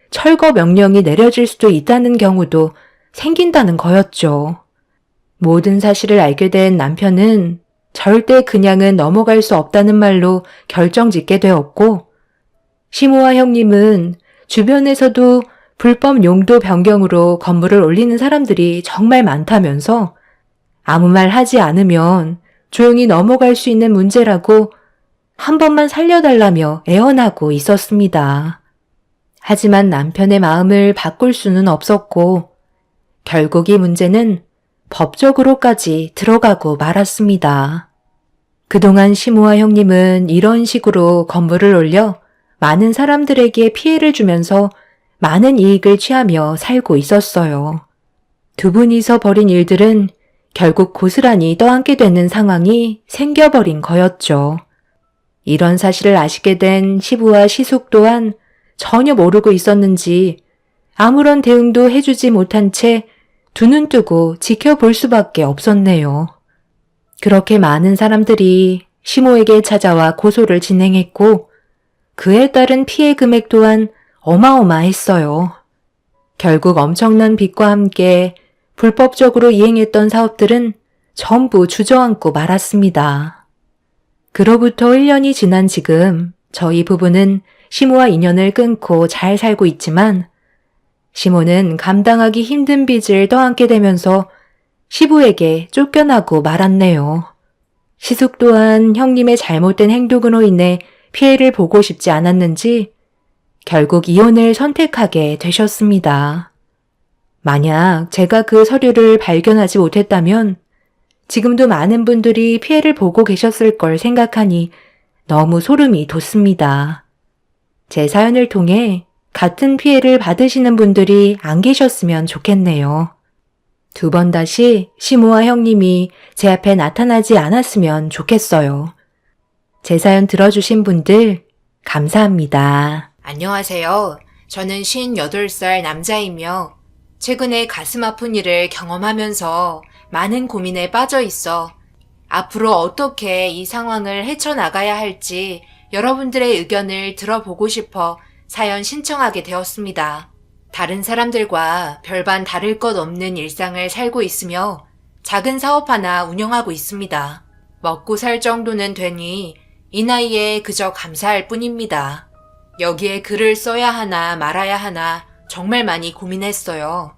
철거 명령이 내려질 수도 있다는 경우도 생긴다는 거였죠. 모든 사실을 알게 된 남편은 절대 그냥은 넘어갈 수 없다는 말로 결정짓게 되었고 시모와 형님은 주변에서도 불법 용도 변경으로 건물을 올리는 사람들이 정말 많다면서 아무 말 하지 않으면 조용히 넘어갈 수 있는 문제라고 한 번만 살려달라며 애원하고 있었습니다. 하지만 남편의 마음을 바꿀 수는 없었고 결국 이 문제는 법적으로까지 들어가고 말았습니다. 그동안 시모와 형님은 이런 식으로 건물을 올려 많은 사람들에게 피해를 주면서 많은 이익을 취하며 살고 있었어요. 두 분이서 벌인 일들은 결국 고스란히 떠안게 되는 상황이 생겨버린 거였죠. 이런 사실을 아시게 된 시부와 시숙 또한 전혀 모르고 있었는지 아무런 대응도 해주지 못한 채 두 눈 뜨고 지켜볼 수밖에 없었네요. 그렇게 많은 사람들이 시모에게 찾아와 고소를 진행했고 그에 따른 피해 금액 또한 어마어마했어요. 결국 엄청난 빚과 함께 불법적으로 이행했던 사업들은 전부 주저앉고 말았습니다. 그로부터 1년이 지난 지금 저희 부부는 시모와 인연을 끊고 잘 살고 있지만 시모는 감당하기 힘든 빚을 떠안게 되면서 시부에게 쫓겨나고 말았네요. 시숙 또한 형님의 잘못된 행동으로 인해 피해를 보고 싶지 않았는지 결국 이혼을 선택하게 되셨습니다. 만약 제가 그 서류를 발견하지 못했다면 지금도 많은 분들이 피해를 보고 계셨을 걸 생각하니 너무 소름이 돋습니다. 제 사연을 통해 같은 피해를 받으시는 분들이 안 계셨으면 좋겠네요. 두 번 다시 시모와 형님이 제 앞에 나타나지 않았으면 좋겠어요. 제 사연 들어주신 분들 감사합니다. 안녕하세요. 저는 58살 남자이며 최근에 가슴 아픈 일을 경험하면서 많은 고민에 빠져 있어 앞으로 어떻게 이 상황을 헤쳐나가야 할지 여러분들의 의견을 들어보고 싶어 사연 신청하게 되었습니다. 다른 사람들과 별반 다를 것 없는 일상을 살고 있으며 작은 사업 하나 운영하고 있습니다. 먹고 살 정도는 되니 이 나이에 그저 감사할 뿐입니다. 여기에 글을 써야 하나 말아야 하나 정말 많이 고민했어요.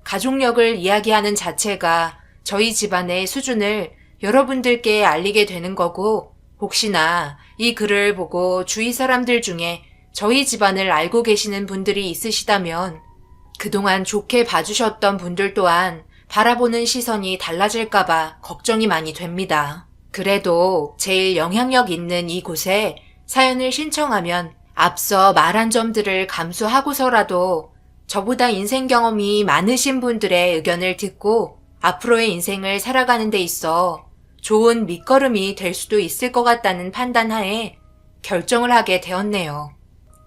가족력을 이야기하는 자체가 저희 집안의 수준을 여러분들께 알리게 되는 거고 혹시나 이 글을 보고 주위 사람들 중에 저희 집안을 알고 계시는 분들이 있으시다면 그동안 좋게 봐주셨던 분들 또한 바라보는 시선이 달라질까봐 걱정이 많이 됩니다. 그래도 제일 영향력 있는 이곳에 사연을 신청하면 앞서 말한 점들을 감수하고서라도 저보다 인생 경험이 많으신 분들의 의견을 듣고 앞으로의 인생을 살아가는 데 있어 좋은 밑거름이 될 수도 있을 것 같다는 판단하에 결정을 하게 되었네요.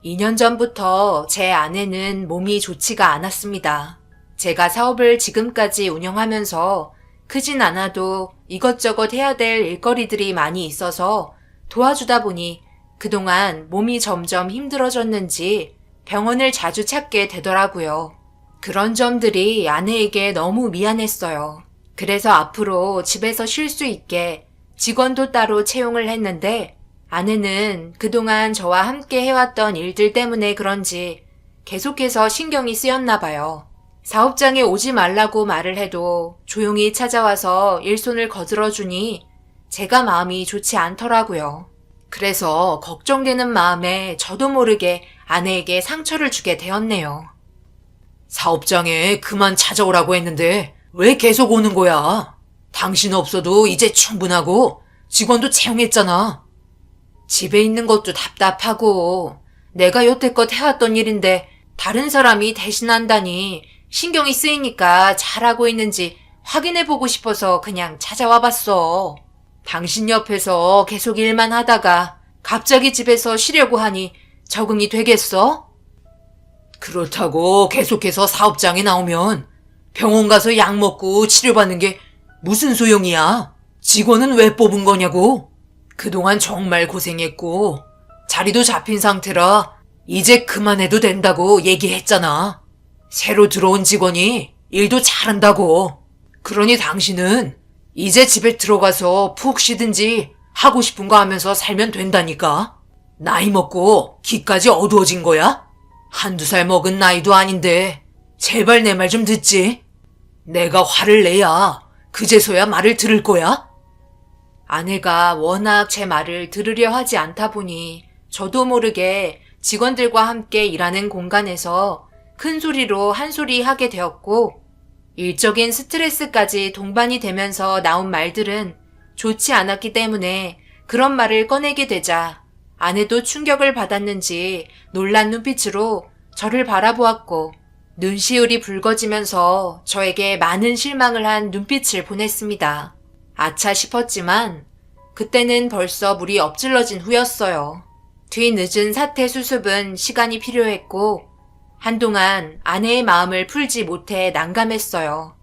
2년 전부터 제 아내는 몸이 좋지가 않았습니다. 제가 사업을 지금까지 운영하면서 크진 않아도 이것저것 해야 될 일거리들이 많이 있어서 도와주다 보니 그동안 몸이 점점 힘들어졌는지 병원을 자주 찾게 되더라고요. 그런 점들이 아내에게 너무 미안했어요. 그래서 앞으로 집에서 쉴 수 있게 직원도 따로 채용을 했는데 아내는 그동안 저와 함께 해왔던 일들 때문에 그런지 계속해서 신경이 쓰였나 봐요. 사업장에 오지 말라고 말을 해도 조용히 찾아와서 일손을 거들어주니 제가 마음이 좋지 않더라고요. 그래서 걱정되는 마음에 저도 모르게 아내에게 상처를 주게 되었네요. 사업장에 그만 찾아오라고 했는데 왜 계속 오는 거야? 당신 없어도 이제 충분하고 직원도 채용했잖아. 집에 있는 것도 답답하고 내가 여태껏 해왔던 일인데 다른 사람이 대신한다니 신경이 쓰이니까 잘하고 있는지 확인해보고 싶어서 그냥 찾아와 봤어. 당신 옆에서 계속 일만 하다가 갑자기 집에서 쉬려고 하니 적응이 되겠어? 그렇다고 계속해서 사업장에 나오면 병원 가서 약 먹고 치료받는 게 무슨 소용이야? 직원은 왜 뽑은 거냐고? 그동안 정말 고생했고 자리도 잡힌 상태라 이제 그만해도 된다고 얘기했잖아. 새로 들어온 직원이 일도 잘한다고. 그러니 당신은 이제 집에 들어가서 푹 쉬든지 하고 싶은 거 하면서 살면 된다니까. 나이 먹고 귀까지 어두워진 거야? 한두 살 먹은 나이도 아닌데 제발 내 말 좀 듣지. 내가 화를 내야 그제서야 말을 들을 거야? 아내가 워낙 제 말을 들으려 하지 않다 보니 저도 모르게 직원들과 함께 일하는 공간에서 큰 소리로 한 소리 하게 되었고 일적인 스트레스까지 동반이 되면서 나온 말들은 좋지 않았기 때문에 그런 말을 꺼내게 되자 아내도 충격을 받았는지 놀란 눈빛으로 저를 바라보았고 눈시울이 붉어지면서 저에게 많은 실망을 한 눈빛을 보냈습니다. 아차 싶었지만 그때는 벌써 물이 엎질러진 후였어요. 뒤늦은 사태 수습은 시간이 필요했고 한동안 아내의 마음을 풀지 못해 난감했어요.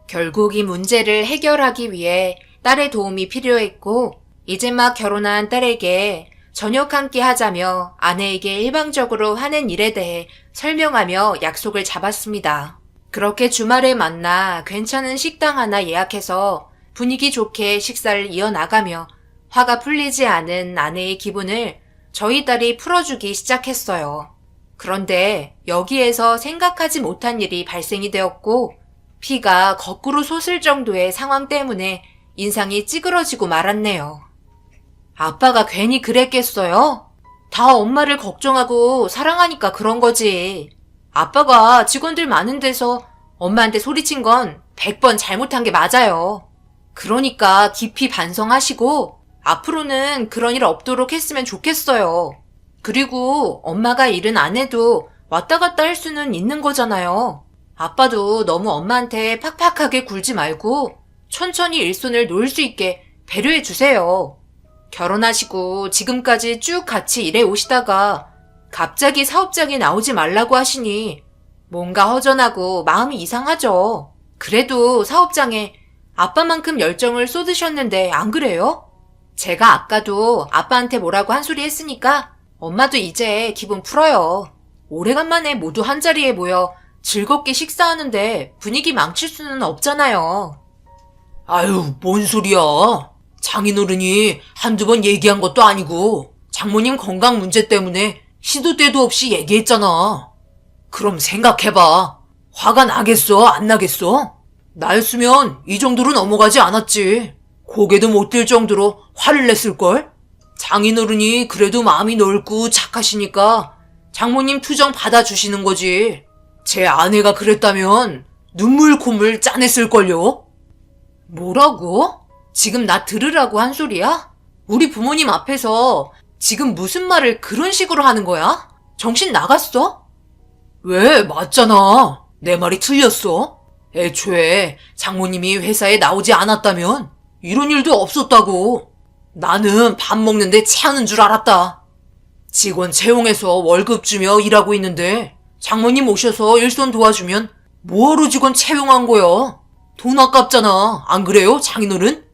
결국 이 문제를 해결하기 위해 딸의 도움이 필요했고 이제 막 결혼한 딸에게 저녁 함께 하자며 아내에게 일방적으로 하는 일에 대해 설명하며 약속을 잡았습니다. 그렇게 주말에 만나 괜찮은 식당 하나 예약해서 분위기 좋게 식사를 이어나가며 화가 풀리지 않은 아내의 기분을 저희 딸이 풀어주기 시작했어요. 그런데 여기에서 생각하지 못한 일이 발생이 되었고 피가 거꾸로 솟을 정도의 상황 때문에 인상이 찌그러지고 말았네요. 아빠가 괜히 그랬겠어요? 다 엄마를 걱정하고 사랑하니까 그런 거지. 아빠가 직원들 많은 데서 엄마한테 소리친 건 100번 잘못한 게 맞아요. 그러니까 깊이 반성하시고 앞으로는 그런 일 없도록 했으면 좋겠어요. 그리고 엄마가 일은 안 해도 왔다 갔다 할 수는 있는 거잖아요. 아빠도 너무 엄마한테 팍팍하게 굴지 말고 천천히 일손을 놓을 수 있게 배려해 주세요. 결혼하시고 지금까지 쭉 같이 일해 오시다가 갑자기 사업장에 나오지 말라고 하시니 뭔가 허전하고 마음이 이상하죠. 그래도 사업장에 아빠만큼 열정을 쏟으셨는데 안 그래요? 제가 아까도 아빠한테 뭐라고 한 소리 했으니까 엄마도 이제 기분 풀어요. 오래간만에 모두 한자리에 모여 즐겁게 식사하는데 분위기 망칠 수는 없잖아요. 아유, 뭔 소리야. 장인어른이 한두 번 얘기한 것도 아니고 장모님 건강 문제 때문에 시도 때도 없이 얘기했잖아. 그럼 생각해봐. 화가 나겠어? 안 나겠어? 나였으면 이 정도로 넘어가지 않았지. 고개도 못 들 정도로 화를 냈을걸? 장인어른이 그래도 마음이 넓고 착하시니까 장모님 투정 받아주시는 거지. 제 아내가 그랬다면 눈물 콧물 짜냈을걸요? 뭐라고? 지금 나 들으라고 한 소리야? 우리 부모님 앞에서 지금 무슨 말을 그런 식으로 하는 거야? 정신 나갔어? 왜? 맞잖아. 내 말이 틀렸어. 애초에 장모님이 회사에 나오지 않았다면 이런 일도 없었다고. 나는 밥 먹는데 체하는 줄 알았다. 직원 채용해서 월급 주며 일하고 있는데 장모님 오셔서 일손 도와주면 뭐하러 직원 채용한 거야? 돈 아깝잖아. 안 그래요, 장인어른?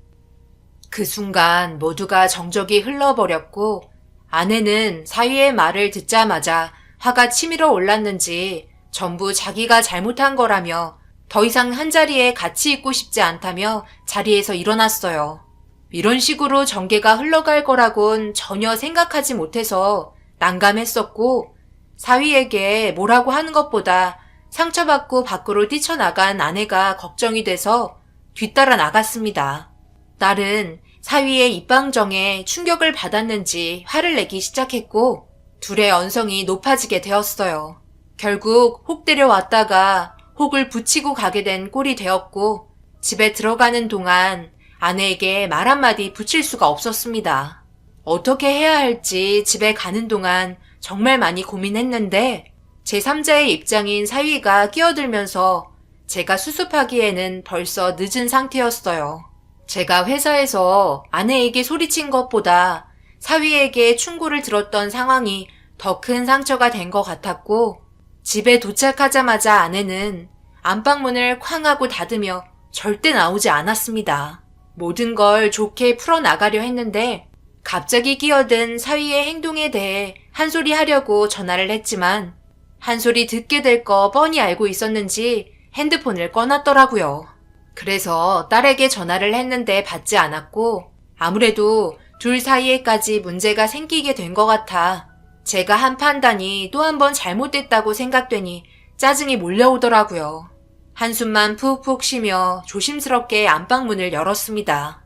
그 순간 모두가 정적이 흘러버렸고 아내는 사위의 말을 듣자마자 화가 치밀어 올랐는지 전부 자기가 잘못한 거라며 더 이상 한자리에 같이 있고 싶지 않다며 자리에서 일어났어요. 이런 식으로 전개가 흘러갈 거라곤 전혀 생각하지 못해서 난감했었고 사위에게 뭐라고 하는 것보다 상처받고 밖으로 뛰쳐나간 아내가 걱정이 돼서 뒤따라 나갔습니다. 딸은 사위의 입방정에 충격을 받았는지 화를 내기 시작했고 둘의 언성이 높아지게 되었어요. 결국 혹 데려왔다가 혹을 붙이고 가게 된 꼴이 되었고 집에 들어가는 동안 아내에게 말 한마디 붙일 수가 없었습니다. 어떻게 해야 할지 집에 가는 동안 정말 많이 고민했는데 제3자의 입장인 사위가 끼어들면서 제가 수습하기에는 벌써 늦은 상태였어요. 제가 회사에서 아내에게 소리친 것보다 사위에게 충고를 들었던 상황이 더 큰 상처가 된 것 같았고 집에 도착하자마자 아내는 안방문을 쾅 하고 닫으며 절대 나오지 않았습니다. 모든 걸 좋게 풀어나가려 했는데 갑자기 끼어든 사위의 행동에 대해 한 소리 하려고 전화를 했지만 한 소리 듣게 될 거 뻔히 알고 있었는지 핸드폰을 꺼놨더라고요. 그래서 딸에게 전화를 했는데 받지 않았고 아무래도 둘 사이에까지 문제가 생기게 된 것 같아 제가 한 판단이 또 한 번 잘못됐다고 생각되니 짜증이 몰려오더라고요. 한숨만 푹푹 쉬며 조심스럽게 안방문을 열었습니다.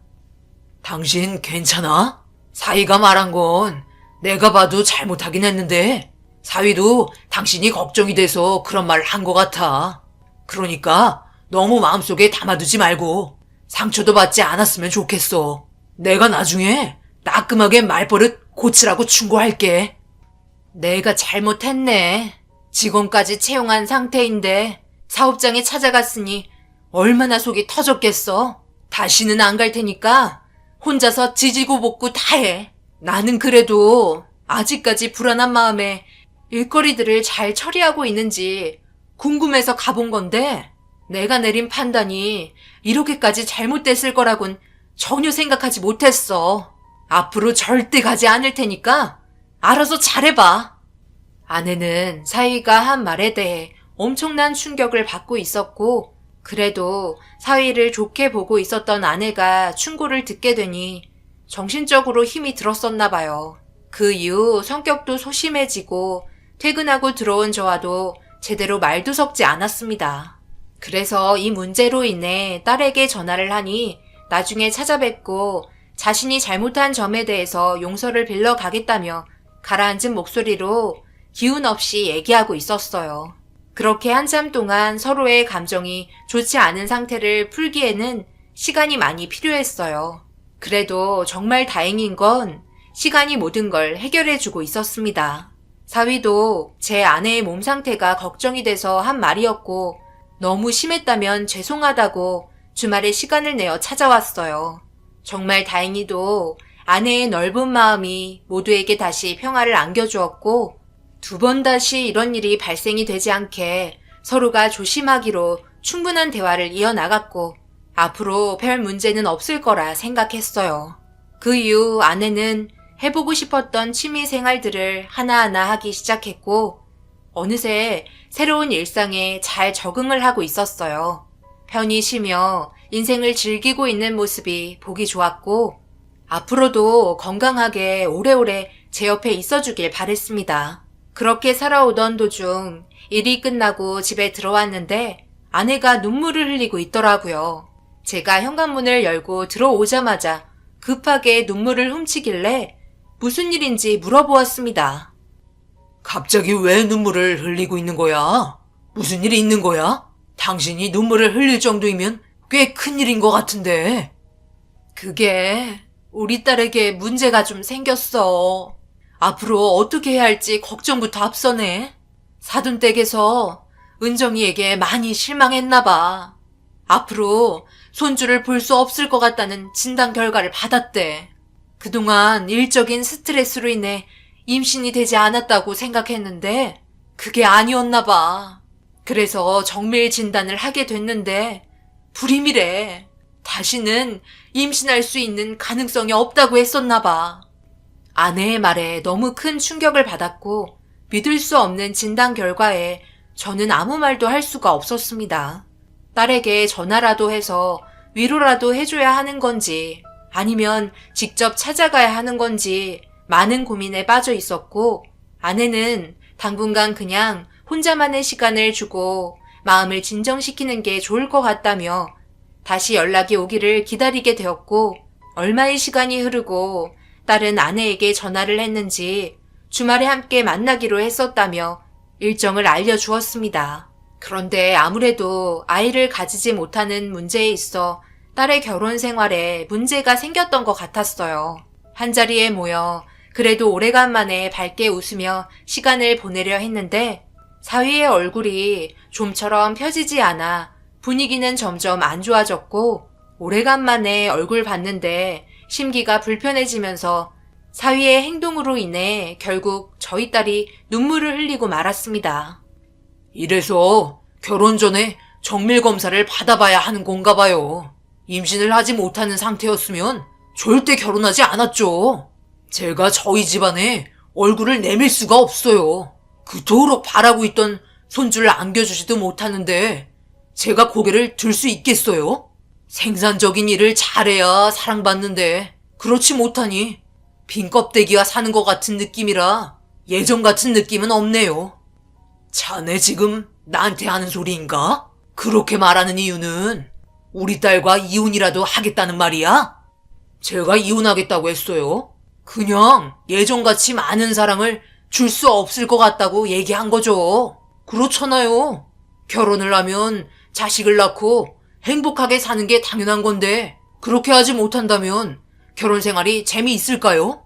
당신 괜찮아? 사위가 말한 건 내가 봐도 잘못하긴 했는데 사위도 당신이 걱정이 돼서 그런 말을 한 것 같아. 그러니까 너무 마음속에 담아두지 말고 상처도 받지 않았으면 좋겠어. 내가 나중에 따끔하게 말버릇 고치라고 충고할게. 내가 잘못했네. 직원까지 채용한 상태인데 사업장에 찾아갔으니 얼마나 속이 터졌겠어. 다시는 안 갈 테니까 혼자서 지지고 볶고 다 해. 나는 그래도 아직까지 불안한 마음에 일거리들을 잘 처리하고 있는지 궁금해서 가본 건데 내가 내린 판단이 이렇게까지 잘못됐을 거라곤 전혀 생각하지 못했어. 앞으로 절대 가지 않을 테니까 알아서 잘해봐. 아내는 사위가 한 말에 대해 엄청난 충격을 받고 있었고, 그래도 사위를 좋게 보고 있었던 아내가 충고를 듣게 되니 정신적으로 힘이 들었었나 봐요. 그 이후 성격도 소심해지고 퇴근하고 들어온 저와도 제대로 말도 섞지 않았습니다. 그래서 이 문제로 인해 딸에게 전화를 하니 나중에 찾아뵙고 자신이 잘못한 점에 대해서 용서를 빌러 가겠다며 가라앉은 목소리로 기운 없이 얘기하고 있었어요. 그렇게 한참 동안 서로의 감정이 좋지 않은 상태를 풀기에는 시간이 많이 필요했어요. 그래도 정말 다행인 건 시간이 모든 걸 해결해주고 있었습니다. 사위도 제 아내의 몸 상태가 걱정이 돼서 한 말이었고 너무 심했다면 죄송하다고 주말에 시간을 내어 찾아왔어요. 정말 다행히도 아내의 넓은 마음이 모두에게 다시 평화를 안겨주었고 2번 다시 이런 일이 발생이 되지 않게 서로가 조심하기로 충분한 대화를 이어나갔고 앞으로 별 문제는 없을 거라 생각했어요. 그 이후 아내는 해보고 싶었던 취미 생활들을 하나하나 하기 시작했고 어느새 새로운 일상에 잘 적응을 하고 있었어요. 편히 쉬며 인생을 즐기고 있는 모습이 보기 좋았고 앞으로도 건강하게 오래오래 제 옆에 있어주길 바랬습니다. 그렇게 살아오던 도중 일이 끝나고 집에 들어왔는데 아내가 눈물을 흘리고 있더라고요. 제가 현관문을 열고 들어오자마자 급하게 눈물을 훔치길래 무슨 일인지 물어보았습니다. 갑자기 왜 눈물을 흘리고 있는 거야? 무슨 일이 있는 거야? 당신이 눈물을 흘릴 정도이면 꽤 큰일인 것 같은데. 그게 우리 딸에게 문제가 좀 생겼어. 앞으로 어떻게 해야 할지 걱정부터 앞서네. 사돈댁에서 은정이에게 많이 실망했나 봐. 앞으로 손주를 볼 수 없을 것 같다는 진단 결과를 받았대. 그동안 일적인 스트레스로 인해 임신이 되지 않았다고 생각했는데 그게 아니었나 봐. 그래서 정밀 진단을 하게 됐는데 불임이래. 다시는 임신할 수 있는 가능성이 없다고 했었나 봐. 아내의 말에 너무 큰 충격을 받았고 믿을 수 없는 진단 결과에 저는 아무 말도 할 수가 없었습니다. 딸에게 전화라도 해서 위로라도 해줘야 하는 건지 아니면 직접 찾아가야 하는 건지 많은 고민에 빠져 있었고 아내는 당분간 그냥 혼자만의 시간을 주고 마음을 진정시키는 게 좋을 것 같다며 다시 연락이 오기를 기다리게 되었고 얼마의 시간이 흐르고 딸은 아내에게 전화를 했는지 주말에 함께 만나기로 했었다며 일정을 알려주었습니다. 그런데 아무래도 아이를 가지지 못하는 문제에 있어 딸의 결혼 생활에 문제가 생겼던 것 같았어요. 한자리에 모여 그래도 오래간만에 밝게 웃으며 시간을 보내려 했는데 사위의 얼굴이 좀처럼 펴지지 않아 분위기는 점점 안 좋아졌고 오래간만에 얼굴 봤는데 심기가 불편해지면서 사위의 행동으로 인해 결국 저희 딸이 눈물을 흘리고 말았습니다. 이래서 결혼 전에 정밀 검사를 받아봐야 하는 건가 봐요. 임신을 하지 못하는 상태였으면 절대 결혼하지 않았죠. 제가 저희 집안에 얼굴을 내밀 수가 없어요. 그토록 바라고 있던 손주를 안겨주지도 못하는데 제가 고개를 들 수 있겠어요? 생산적인 일을 잘해야 사랑받는데 그렇지 못하니 빈 껍데기와 사는 것 같은 느낌이라 예전 같은 느낌은 없네요. 자네 지금 나한테 하는 소리인가? 그렇게 말하는 이유는 우리 딸과 이혼이라도 하겠다는 말이야? 제가 이혼하겠다고 했어요. 그냥 예전같이 많은 사랑을 줄 수 없을 것 같다고 얘기한 거죠. 그렇잖아요. 결혼을 하면 자식을 낳고 행복하게 사는 게 당연한 건데 그렇게 하지 못한다면 결혼 생활이 재미있을까요?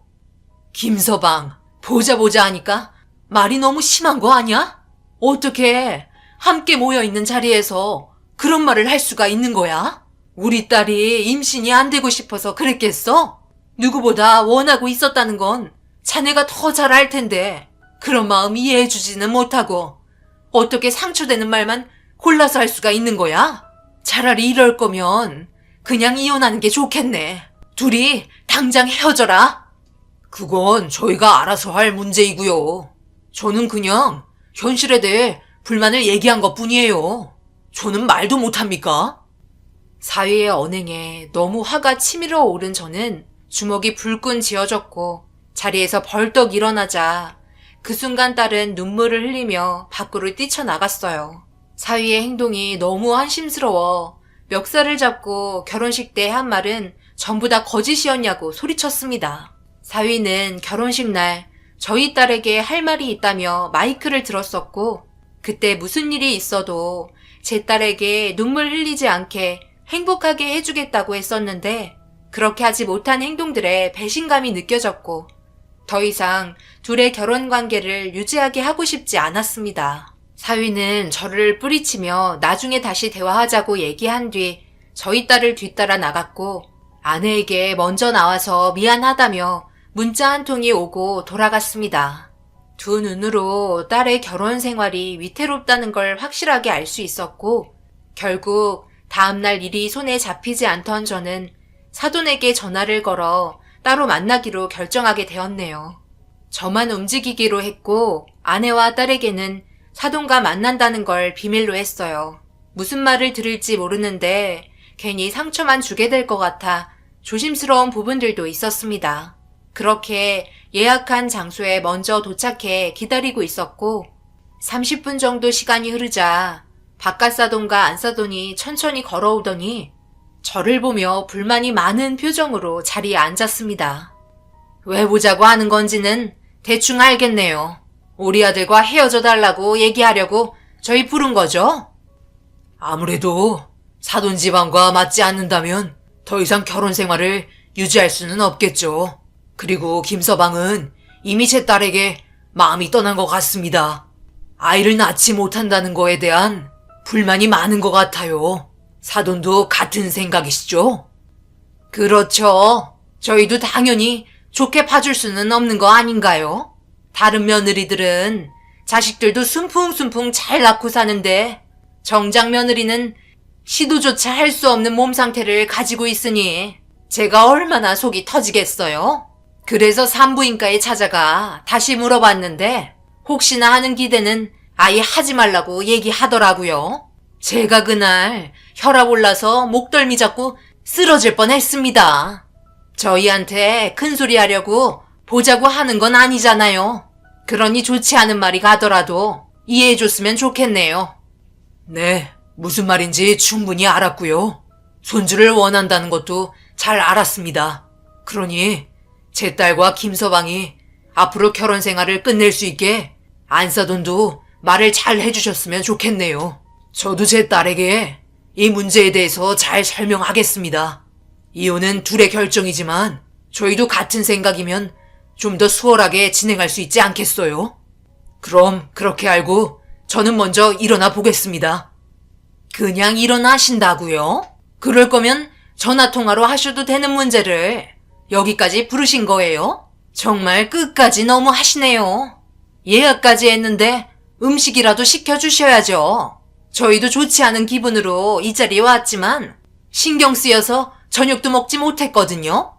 김서방, 보자 하니까 말이 너무 심한 거 아니야? 어떻게 함께 모여있는 자리에서 그런 말을 할 수가 있는 거야? 우리 딸이 임신이 안 되고 싶어서 그랬겠어? 누구보다 원하고 있었다는 건 자네가 더 잘 알 텐데 그런 마음 이해해주지는 못하고 어떻게 상처되는 말만 골라서 할 수가 있는 거야? 차라리 이럴 거면 그냥 이혼하는 게 좋겠네. 둘이 당장 헤어져라. 그건 저희가 알아서 할 문제이고요. 저는 그냥 현실에 대해 불만을 얘기한 것 뿐이에요. 저는 말도 못합니까? 사위의 언행에 너무 화가 치밀어 오른 저는 주먹이 불끈 쥐어졌고 자리에서 벌떡 일어나자 그 순간 딸은 눈물을 흘리며 밖으로 뛰쳐나갔어요. 사위의 행동이 너무 한심스러워 멱살을 잡고 결혼식 때 한 말은 전부 다 거짓이었냐고 소리쳤습니다. 사위는 결혼식 날 저희 딸에게 할 말이 있다며 마이크를 들었었고 그때 무슨 일이 있어도 제 딸에게 눈물 흘리지 않게 행복하게 해주겠다고 했었는데 그렇게 하지 못한 행동들에 배신감이 느껴졌고 더 이상 둘의 결혼 관계를 유지하게 하고 싶지 않았습니다. 사위는 저를 뿌리치며 나중에 다시 대화하자고 얘기한 뒤 저희 딸을 뒤따라 나갔고 아내에게 먼저 나와서 미안하다며 문자 한 통이 오고 돌아갔습니다. 두 눈으로 딸의 결혼 생활이 위태롭다는 걸 확실하게 알 수 있었고 결국 다음날 일이 손에 잡히지 않던 저는 사돈에게 전화를 걸어 따로 만나기로 결정하게 되었네요. 저만 움직이기로 했고 아내와 딸에게는 사돈과 만난다는 걸 비밀로 했어요. 무슨 말을 들을지 모르는데 괜히 상처만 주게 될 것 같아 조심스러운 부분들도 있었습니다. 그렇게 예약한 장소에 먼저 도착해 기다리고 있었고 30분 정도 시간이 흐르자 바깥 사돈과 안 사돈이 천천히 걸어오더니 저를 보며 불만이 많은 표정으로 자리에 앉았습니다. 왜 보자고 하는 건지는 대충 알겠네요. 우리 아들과 헤어져 달라고 얘기하려고 저희 부른 거죠? 아무래도 사돈 집안과 맞지 않는다면 더 이상 결혼 생활을 유지할 수는 없겠죠. 그리고 김서방은 이미 제 딸에게 마음이 떠난 것 같습니다. 아이를 낳지 못한다는 거에 대한 불만이 많은 것 같아요. 사돈도 같은 생각이시죠? 그렇죠. 저희도 당연히 좋게 봐줄 수는 없는 거 아닌가요? 다른 며느리들은 자식들도 순풍순풍 잘 낳고 사는데 정작 며느리는 시도조차 할 수 없는 몸 상태를 가지고 있으니 제가 얼마나 속이 터지겠어요? 그래서 산부인과에 찾아가 다시 물어봤는데 혹시나 하는 기대는 아예 하지 말라고 얘기하더라고요. 제가 그날 혈압 올라서 목덜미 잡고 쓰러질 뻔했습니다. 저희한테 큰소리 하려고 보자고 하는 건 아니잖아요. 그러니 좋지 않은 말이 가더라도 이해해줬으면 좋겠네요. 네, 무슨 말인지 충분히 알았고요. 손주를 원한다는 것도 잘 알았습니다. 그러니 제 딸과 김서방이 앞으로 결혼 생활을 끝낼 수 있게 안사돈도 말을 잘 해주셨으면 좋겠네요. 저도 제 딸에게 이 문제에 대해서 잘 설명하겠습니다. 이혼은 둘의 결정이지만 저희도 같은 생각이면 좀 더 수월하게 진행할 수 있지 않겠어요? 그럼 그렇게 알고 저는 먼저 일어나 보겠습니다. 그냥 일어나신다고요? 그럴 거면 전화통화로 하셔도 되는 문제를 여기까지 부르신 거예요? 정말 끝까지 너무 하시네요. 예약까지 했는데 음식이라도 시켜주셔야죠. 저희도 좋지 않은 기분으로 이 자리에 왔지만 신경 쓰여서 저녁도 먹지 못했거든요.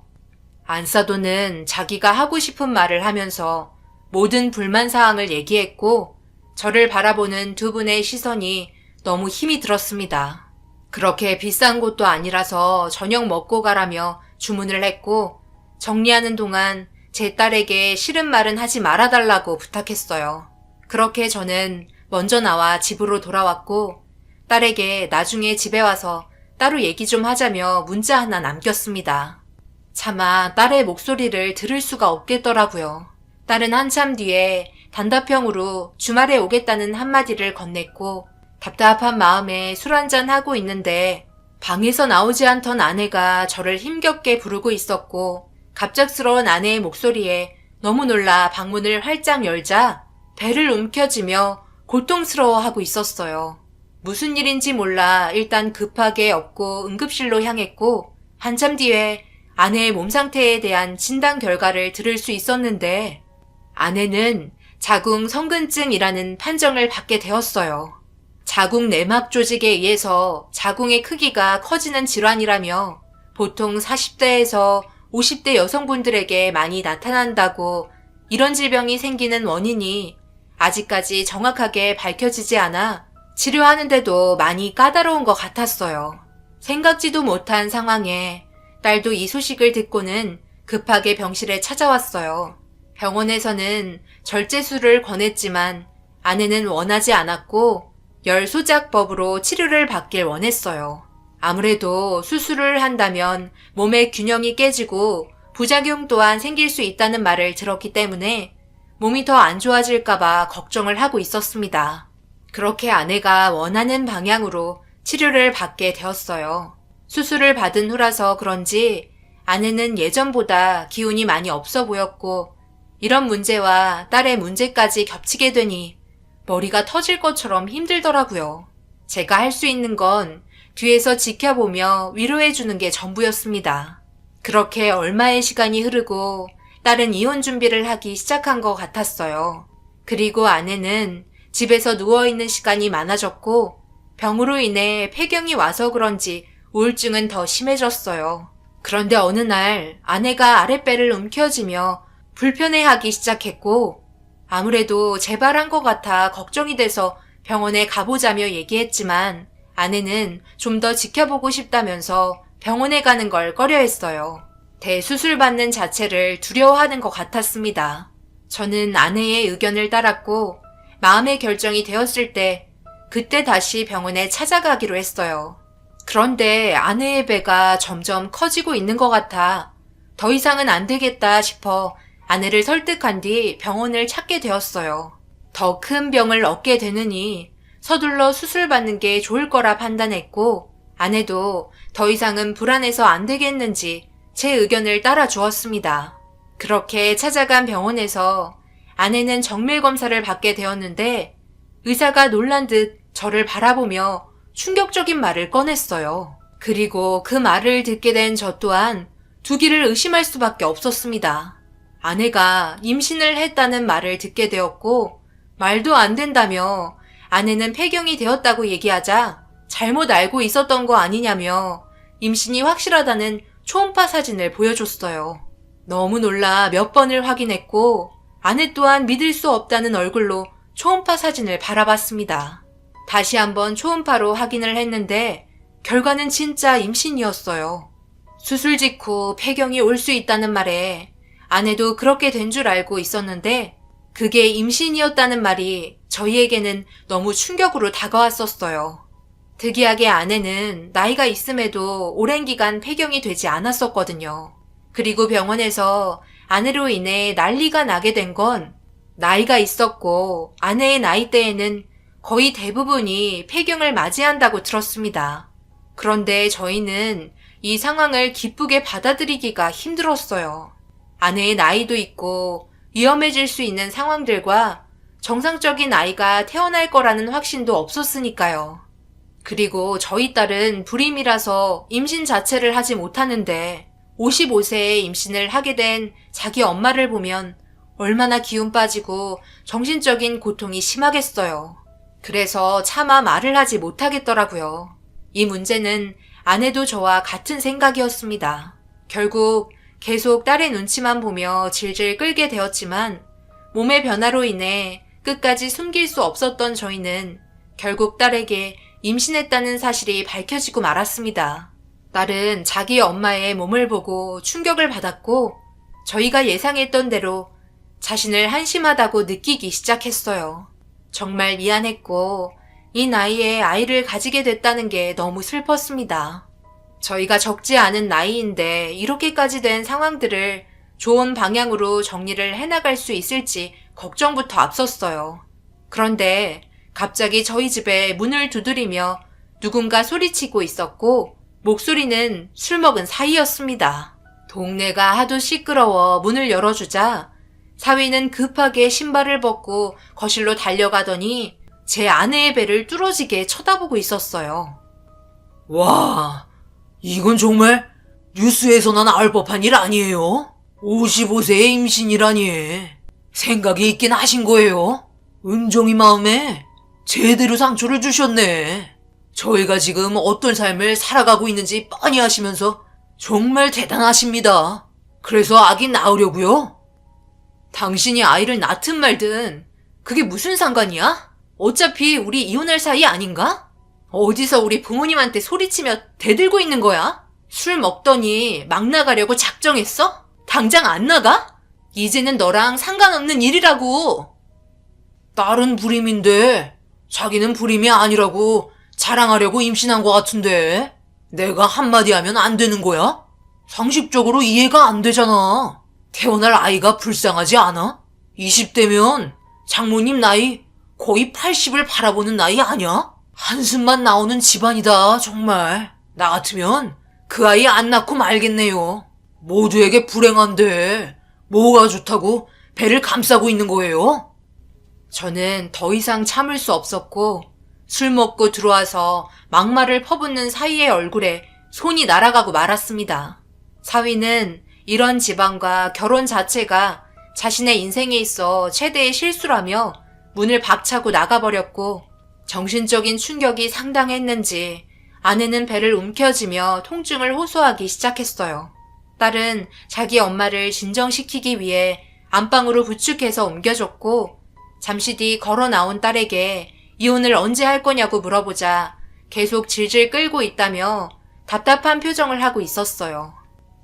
안사돈은 자기가 하고 싶은 말을 하면서 모든 불만 사항을 얘기했고 저를 바라보는 두 분의 시선이 너무 힘이 들었습니다. 그렇게 비싼 곳도 아니라서 저녁 먹고 가라며 주문을 했고 정리하는 동안 제 딸에게 싫은 말은 하지 말아달라고 부탁했어요. 그렇게 저는 먼저 나와 집으로 돌아왔고 딸에게 나중에 집에 와서 따로 얘기 좀 하자며 문자 하나 남겼습니다. 차마 딸의 목소리를 들을 수가 없겠더라고요. 딸은 한참 뒤에 단답형으로 주말에 오겠다는 한마디를 건넸고 답답한 마음에 술 한잔 하고 있는데 방에서 나오지 않던 아내가 저를 힘겹게 부르고 있었고 갑작스러운 아내의 목소리에 너무 놀라 방문을 활짝 열자 배를 움켜쥐며 고통스러워하고 있었어요. 무슨 일인지 몰라 일단 급하게 업고 응급실로 향했고 한참 뒤에 아내의 몸 상태에 대한 진단 결과를 들을 수 있었는데 아내는 자궁 성근증이라는 판정을 받게 되었어요. 자궁 내막 조직에 의해서 자궁의 크기가 커지는 질환이라며 보통 40대에서 50대 여성분들에게 많이 나타난다고 이런 질병이 생기는 원인이 아직까지 정확하게 밝혀지지 않아 치료하는데도 많이 까다로운 것 같았어요. 생각지도 못한 상황에 딸도 이 소식을 듣고는 급하게 병실에 찾아왔어요. 병원에서는 절제술을 권했지만 아내는 원하지 않았고 열소작법으로 치료를 받길 원했어요. 아무래도 수술을 한다면 몸의 균형이 깨지고 부작용 또한 생길 수 있다는 말을 들었기 때문에 몸이 더 안 좋아질까봐 걱정을 하고 있었습니다. 그렇게 아내가 원하는 방향으로 치료를 받게 되었어요. 수술을 받은 후라서 그런지 아내는 예전보다 기운이 많이 없어 보였고 이런 문제와 딸의 문제까지 겹치게 되니 머리가 터질 것처럼 힘들더라고요. 제가 할 수 있는 건 뒤에서 지켜보며 위로해주는 게 전부였습니다. 그렇게 얼마의 시간이 흐르고 딸은 이혼 준비를 하기 시작한 것 같았어요. 그리고 아내는 집에서 누워있는 시간이 많아졌고 병으로 인해 폐경이 와서 그런지 우울증은 더 심해졌어요. 그런데 어느 날 아내가 아랫배를 움켜쥐며 불편해하기 시작했고 아무래도 재발한 것 같아 걱정이 돼서 병원에 가보자며 얘기했지만 아내는 좀 더 지켜보고 싶다면서 병원에 가는 걸 꺼려했어요. 대수술 받는 자체를 두려워하는 것 같았습니다. 저는 아내의 의견을 따랐고 마음의 결정이 되었을 때 그때 다시 병원에 찾아가기로 했어요. 그런데 아내의 배가 점점 커지고 있는 것 같아 더 이상은 안 되겠다 싶어 아내를 설득한 뒤 병원을 찾게 되었어요. 더 큰 병을 얻게 되느니 서둘러 수술받는 게 좋을 거라 판단했고 아내도 더 이상은 불안해서 안 되겠는지 제 의견을 따라 주었습니다. 그렇게 찾아간 병원에서 아내는 정밀 검사를 받게 되었는데 의사가 놀란 듯 저를 바라보며 충격적인 말을 꺼냈어요. 그리고 그 말을 듣게 된 저 또한 두기를 의심할 수밖에 없었습니다. 아내가 임신을 했다는 말을 듣게 되었고 말도 안 된다며 아내는 폐경이 되었다고 얘기하자 잘못 알고 있었던 거 아니냐며 임신이 확실하다는 초음파 사진을 보여줬어요. 너무 놀라 몇 번을 확인했고 아내 또한 믿을 수 없다는 얼굴로 초음파 사진을 바라봤습니다. 다시 한번 초음파로 확인을 했는데 결과는 진짜 임신이었어요. 수술 직후 폐경이 올 수 있다는 말에 아내도 그렇게 된 줄 알고 있었는데 그게 임신이었다는 말이 저희에게는 너무 충격으로 다가왔었어요. 특이하게 아내는 나이가 있음에도 오랜 기간 폐경이 되지 않았었거든요. 그리고 병원에서 아내로 인해 난리가 나게 된 건 나이가 있었고 아내의 나이대에는 거의 대부분이 폐경을 맞이한다고 들었습니다. 그런데 저희는 이 상황을 기쁘게 받아들이기가 힘들었어요. 아내의 나이도 있고 위험해질 수 있는 상황들과 정상적인 아이가 태어날 거라는 확신도 없었으니까요. 그리고 저희 딸은 불임이라서 임신 자체를 하지 못하는데 55세에 임신을 하게 된 자기 엄마를 보면 얼마나 기운 빠지고 정신적인 고통이 심하겠어요. 그래서 차마 말을 하지 못하겠더라고요. 이 문제는 아내도 저와 같은 생각이었습니다. 결국 계속 딸의 눈치만 보며 질질 끌게 되었지만 몸의 변화로 인해 끝까지 숨길 수 없었던 저희는 결국 딸에게 임신했다는 사실이 밝혀지고 말았습니다. 딸은 자기 엄마의 몸을 보고 충격을 받았고 저희가 예상했던 대로 자신을 한심하다고 느끼기 시작했어요. 정말 미안했고 이 나이에 아이를 가지게 됐다는 게 너무 슬펐습니다. 저희가 적지 않은 나이인데 이렇게까지 된 상황들을 좋은 방향으로 정리를 해나갈 수 있을지 걱정부터 앞섰어요. 그런데 갑자기 저희 집에 문을 두드리며 누군가 소리치고 있었고 목소리는 술 먹은 사이였습니다. 동네가 하도 시끄러워 문을 열어주자 사위는 급하게 신발을 벗고 거실로 달려가더니 제 아내의 배를 뚫어지게 쳐다보고 있었어요. 와, 이건 정말 뉴스에서나 나올 법한 일 아니에요? 55세에 임신이라니. 생각이 있긴 하신 거예요? 은정이 마음에 제대로 상처를 주셨네. 저희가 지금 어떤 삶을 살아가고 있는지 뻔히 아시면서 정말 대단하십니다. 그래서 아기 낳으려고요? 당신이 아이를 낳든 말든 그게 무슨 상관이야? 어차피 우리 이혼할 사이 아닌가? 어디서 우리 부모님한테 소리치며 대들고 있는 거야? 술 먹더니 막 나가려고 작정했어? 당장 안 나가? 이제는 너랑 상관없는 일이라고. 딸은 불임인데 자기는 불임이 아니라고 자랑하려고 임신한 것 같은데 내가 한마디 하면 안 되는 거야? 상식적으로 이해가 안 되잖아. 태어날 아이가 불쌍하지 않아? 20대면 장모님 나이 거의 80을 바라보는 나이 아니야? 한숨만 나오는 집안이다, 정말. 나 같으면 그 아이 안 낳고 말겠네요. 모두에게 불행한데 뭐가 좋다고 배를 감싸고 있는 거예요? 저는 더 이상 참을 수 없었고 술 먹고 들어와서 막말을 퍼붓는 사위의 얼굴에 손이 날아가고 말았습니다. 사위는 이런 집안과 결혼 자체가 자신의 인생에 있어 최대의 실수라며 문을 박차고 나가버렸고 정신적인 충격이 상당했는지 아내는 배를 움켜쥐며 통증을 호소하기 시작했어요. 딸은 자기 엄마를 진정시키기 위해 안방으로 부축해서 옮겨줬고 잠시 뒤 걸어 나온 딸에게 이혼을 언제 할 거냐고 물어보자 계속 질질 끌고 있다며 답답한 표정을 하고 있었어요.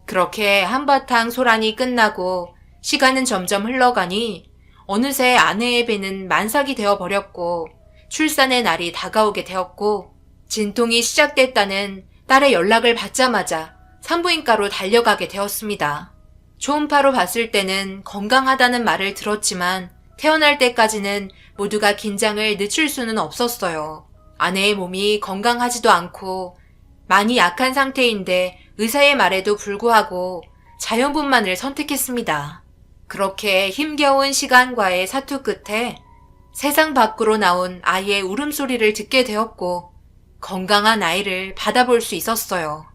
그렇게 한바탕 소란이 끝나고 시간은 점점 흘러가니 어느새 아내의 배는 만삭이 되어버렸고 출산의 날이 다가오게 되었고 진통이 시작됐다는 딸의 연락을 받자마자 산부인과로 달려가게 되었습니다. 초음파로 봤을 때는 건강하다는 말을 들었지만 태어날 때까지는 모두가 긴장을 늦출 수는 없었어요. 아내의 몸이 건강하지도 않고 많이 약한 상태인데 의사의 말에도 불구하고 자연분만을 선택했습니다. 그렇게 힘겨운 시간과의 사투 끝에 세상 밖으로 나온 아이의 울음소리를 듣게 되었고 건강한 아이를 받아볼 수 있었어요.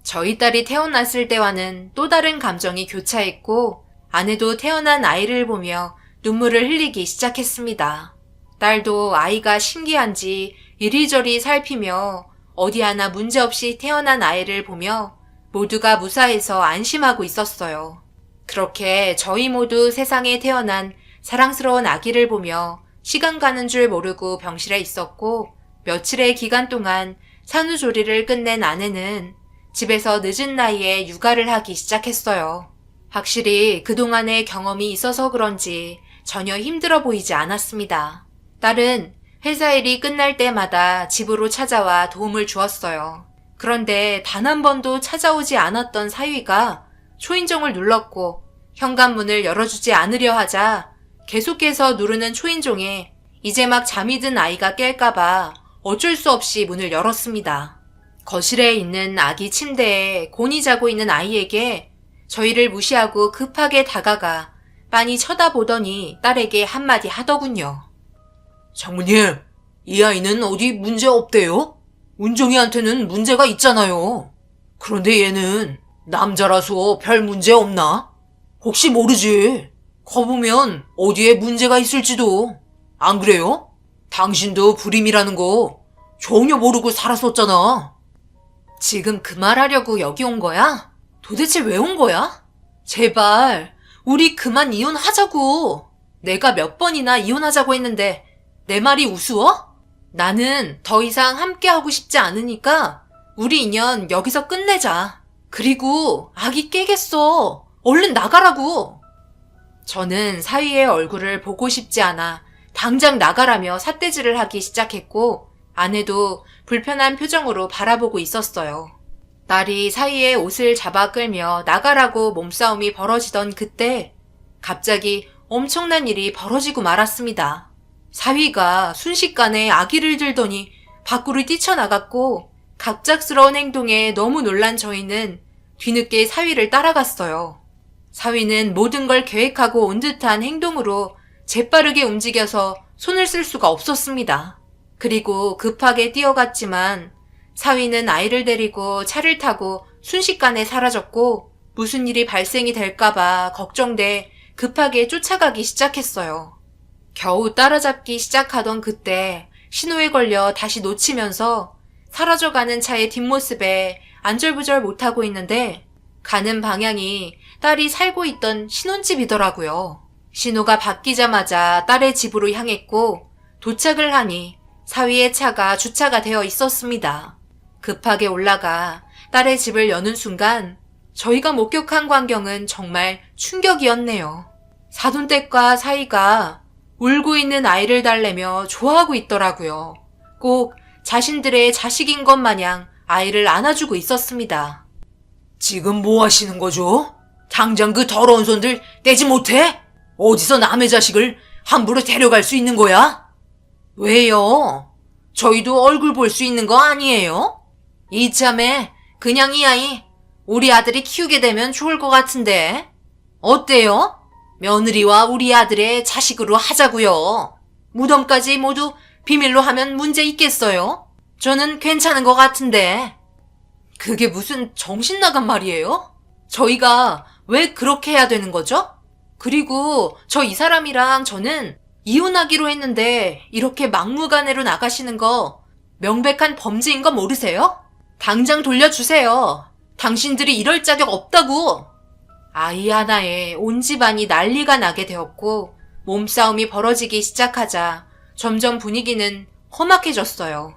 저희 딸이 태어났을 때와는 또 다른 감정이 교차했고 아내도 태어난 아이를 보며 눈물을 흘리기 시작했습니다. 딸도 아이가 신기한지 이리저리 살피며 어디 하나 문제없이 태어난 아이를 보며 모두가 무사해서 안심하고 있었어요. 그렇게 저희 모두 세상에 태어난 사랑스러운 아기를 보며 시간 가는 줄 모르고 병실에 있었고 며칠의 기간 동안 산후조리를 끝낸 아내는 집에서 늦은 나이에 육아를 하기 시작했어요. 확실히 그동안의 경험이 있어서 그런지 전혀 힘들어 보이지 않았습니다. 딸은 회사 일이 끝날 때마다 집으로 찾아와 도움을 주었어요. 그런데 단 한 번도 찾아오지 않았던 사위가 초인종을 눌렀고 현관문을 열어주지 않으려 하자 계속해서 누르는 초인종에 이제 막 잠이 든 아이가 깰까봐 어쩔 수 없이 문을 열었습니다. 거실에 있는 아기 침대에 곤히 자고 있는 아이에게 저희를 무시하고 급하게 다가가 빤히 쳐다보더니 딸에게 한마디 하더군요. 장모님, 이 아이는 어디 문제 없대요? 은정이한테는 문제가 있잖아요. 그런데 얘는 남자라서 별 문제 없나? 혹시 모르지. 커보면 어디에 문제가 있을지도. 안 그래요? 당신도 불임이라는 거 전혀 모르고 살았었잖아. 지금 그 말하려고 여기 온 거야? 도대체 왜 온 거야? 제발 우리 그만 이혼하자고. 내가 몇 번이나 이혼하자고 했는데 내 말이 우스워? 나는 더 이상 함께하고 싶지 않으니까 우리 인연 여기서 끝내자. 그리고 아기 깨겠어. 얼른 나가라고. 저는 사위의 얼굴을 보고 싶지 않아 당장 나가라며 삿대질을 하기 시작했고 아내도 불편한 표정으로 바라보고 있었어요. 딸이 사위의 옷을 잡아 끌며 나가라고 몸싸움이 벌어지던 그때 갑자기 엄청난 일이 벌어지고 말았습니다. 사위가 순식간에 아기를 들더니 밖으로 뛰쳐나갔고 갑작스러운 행동에 너무 놀란 저희는 뒤늦게 사위를 따라갔어요. 사위는 모든 걸 계획하고 온 듯한 행동으로 재빠르게 움직여서 손을 쓸 수가 없었습니다. 그리고 급하게 뛰어갔지만 사위는 아이를 데리고 차를 타고 순식간에 사라졌고 무슨 일이 발생이 될까봐 걱정돼 급하게 쫓아가기 시작했어요. 겨우 따라잡기 시작하던 그때 신호에 걸려 다시 놓치면서 사라져가는 차의 뒷모습에 안절부절 못하고 있는데 가는 방향이 딸이 살고 있던 신혼집이더라고요. 신호가 바뀌자마자 딸의 집으로 향했고 도착을 하니 사위의 차가 주차가 되어 있었습니다. 급하게 올라가 딸의 집을 여는 순간 저희가 목격한 광경은 정말 충격이었네요. 사돈댁과 사위가 울고 있는 아이를 달래며 좋아하고 있더라고요. 꼭 자신들의 자식인 것 마냥 아이를 안아주고 있었습니다. 지금 뭐 하시는 거죠? 당장 그 더러운 손들 떼지 못해? 어디서 남의 자식을 함부로 데려갈 수 있는 거야? 왜요? 저희도 얼굴 볼 수 있는 거 아니에요? 이참에 그냥 이 아이 우리 아들이 키우게 되면 좋을 것 같은데 어때요? 며느리와 우리 아들의 자식으로 하자고요. 무덤까지 모두 비밀로 하면 문제 있겠어요? 저는 괜찮은 것 같은데. 그게 무슨 정신 나간 말이에요? 저희가 왜 그렇게 해야 되는 거죠? 그리고 저 이 사람이랑 저는 이혼하기로 했는데 이렇게 막무가내로 나가시는 거 명백한 범죄인 거 모르세요? 당장 돌려주세요. 당신들이 이럴 자격 없다고. 아이 하나에 온 집안이 난리가 나게 되었고 몸싸움이 벌어지기 시작하자 점점 분위기는 험악해졌어요.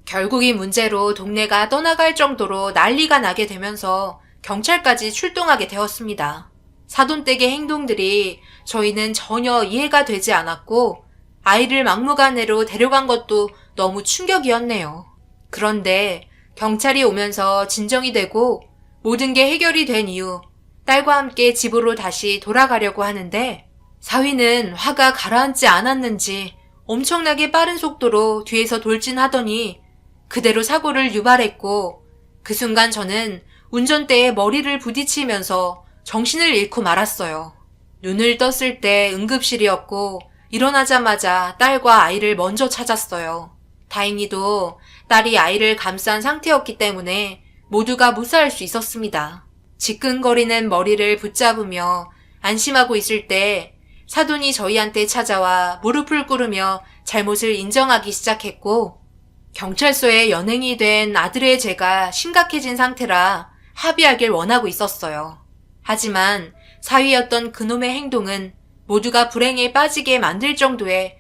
결국 이 문제로 동네가 떠나갈 정도로 난리가 나게 되면서 경찰까지 출동하게 되었습니다. 사돈댁의 행동들이 저희는 전혀 이해가 되지 않았고 아이를 막무가내로 데려간 것도 너무 충격이었네요. 그런데 경찰이 오면서 진정이 되고 모든 게 해결이 된 이후 딸과 함께 집으로 다시 돌아가려고 하는데 사위는 화가 가라앉지 않았는지 엄청나게 빠른 속도로 뒤에서 돌진하더니 그대로 사고를 유발했고 그 순간 저는 운전대에 머리를 부딪히면서 정신을 잃고 말았어요. 눈을 떴을 때 응급실이었고 일어나자마자 딸과 아이를 먼저 찾았어요. 다행히도 딸이 아이를 감싼 상태였기 때문에 모두가 무사할 수 있었습니다. 지끈거리는 머리를 붙잡으며 안심하고 있을 때 사돈이 저희한테 찾아와 무릎을 꿇으며 잘못을 인정하기 시작했고 경찰서에 연행이 된 아들의 죄가 심각해진 상태라 합의하길 원하고 있었어요. 하지만 사위였던 그놈의 행동은 모두가 불행에 빠지게 만들 정도의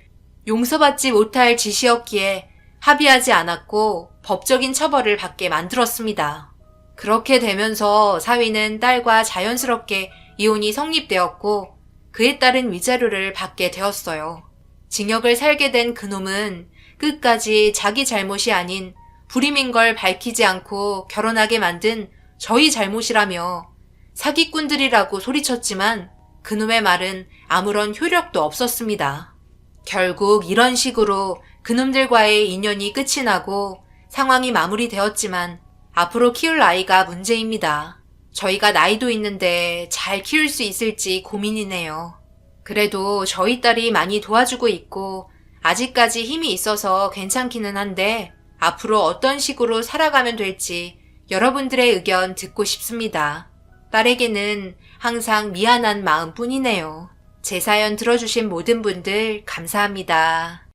용서받지 못할 짓이었기에 합의하지 않았고 법적인 처벌을 받게 만들었습니다. 그렇게 되면서 사위는 딸과 자연스럽게 이혼이 성립되었고 그에 따른 위자료를 받게 되었어요. 징역을 살게 된 그놈은 끝까지 자기 잘못이 아닌 불임인 걸 밝히지 않고 결혼하게 만든 저희 잘못이라며 사기꾼들이라고 소리쳤지만 그놈의 말은 아무런 효력도 없었습니다. 결국 이런 식으로 그놈들과의 인연이 끝이 나고 상황이 마무리되었지만 앞으로 키울 아이가 문제입니다. 저희가 나이도 있는데 잘 키울 수 있을지 고민이네요. 그래도 저희 딸이 많이 도와주고 있고 아직까지 힘이 있어서 괜찮기는 한데 앞으로 어떤 식으로 살아가면 될지 여러분들의 의견 듣고 싶습니다. 딸에게는 항상 미안한 마음뿐이네요. 제 사연 들어주신 모든 분들 감사합니다.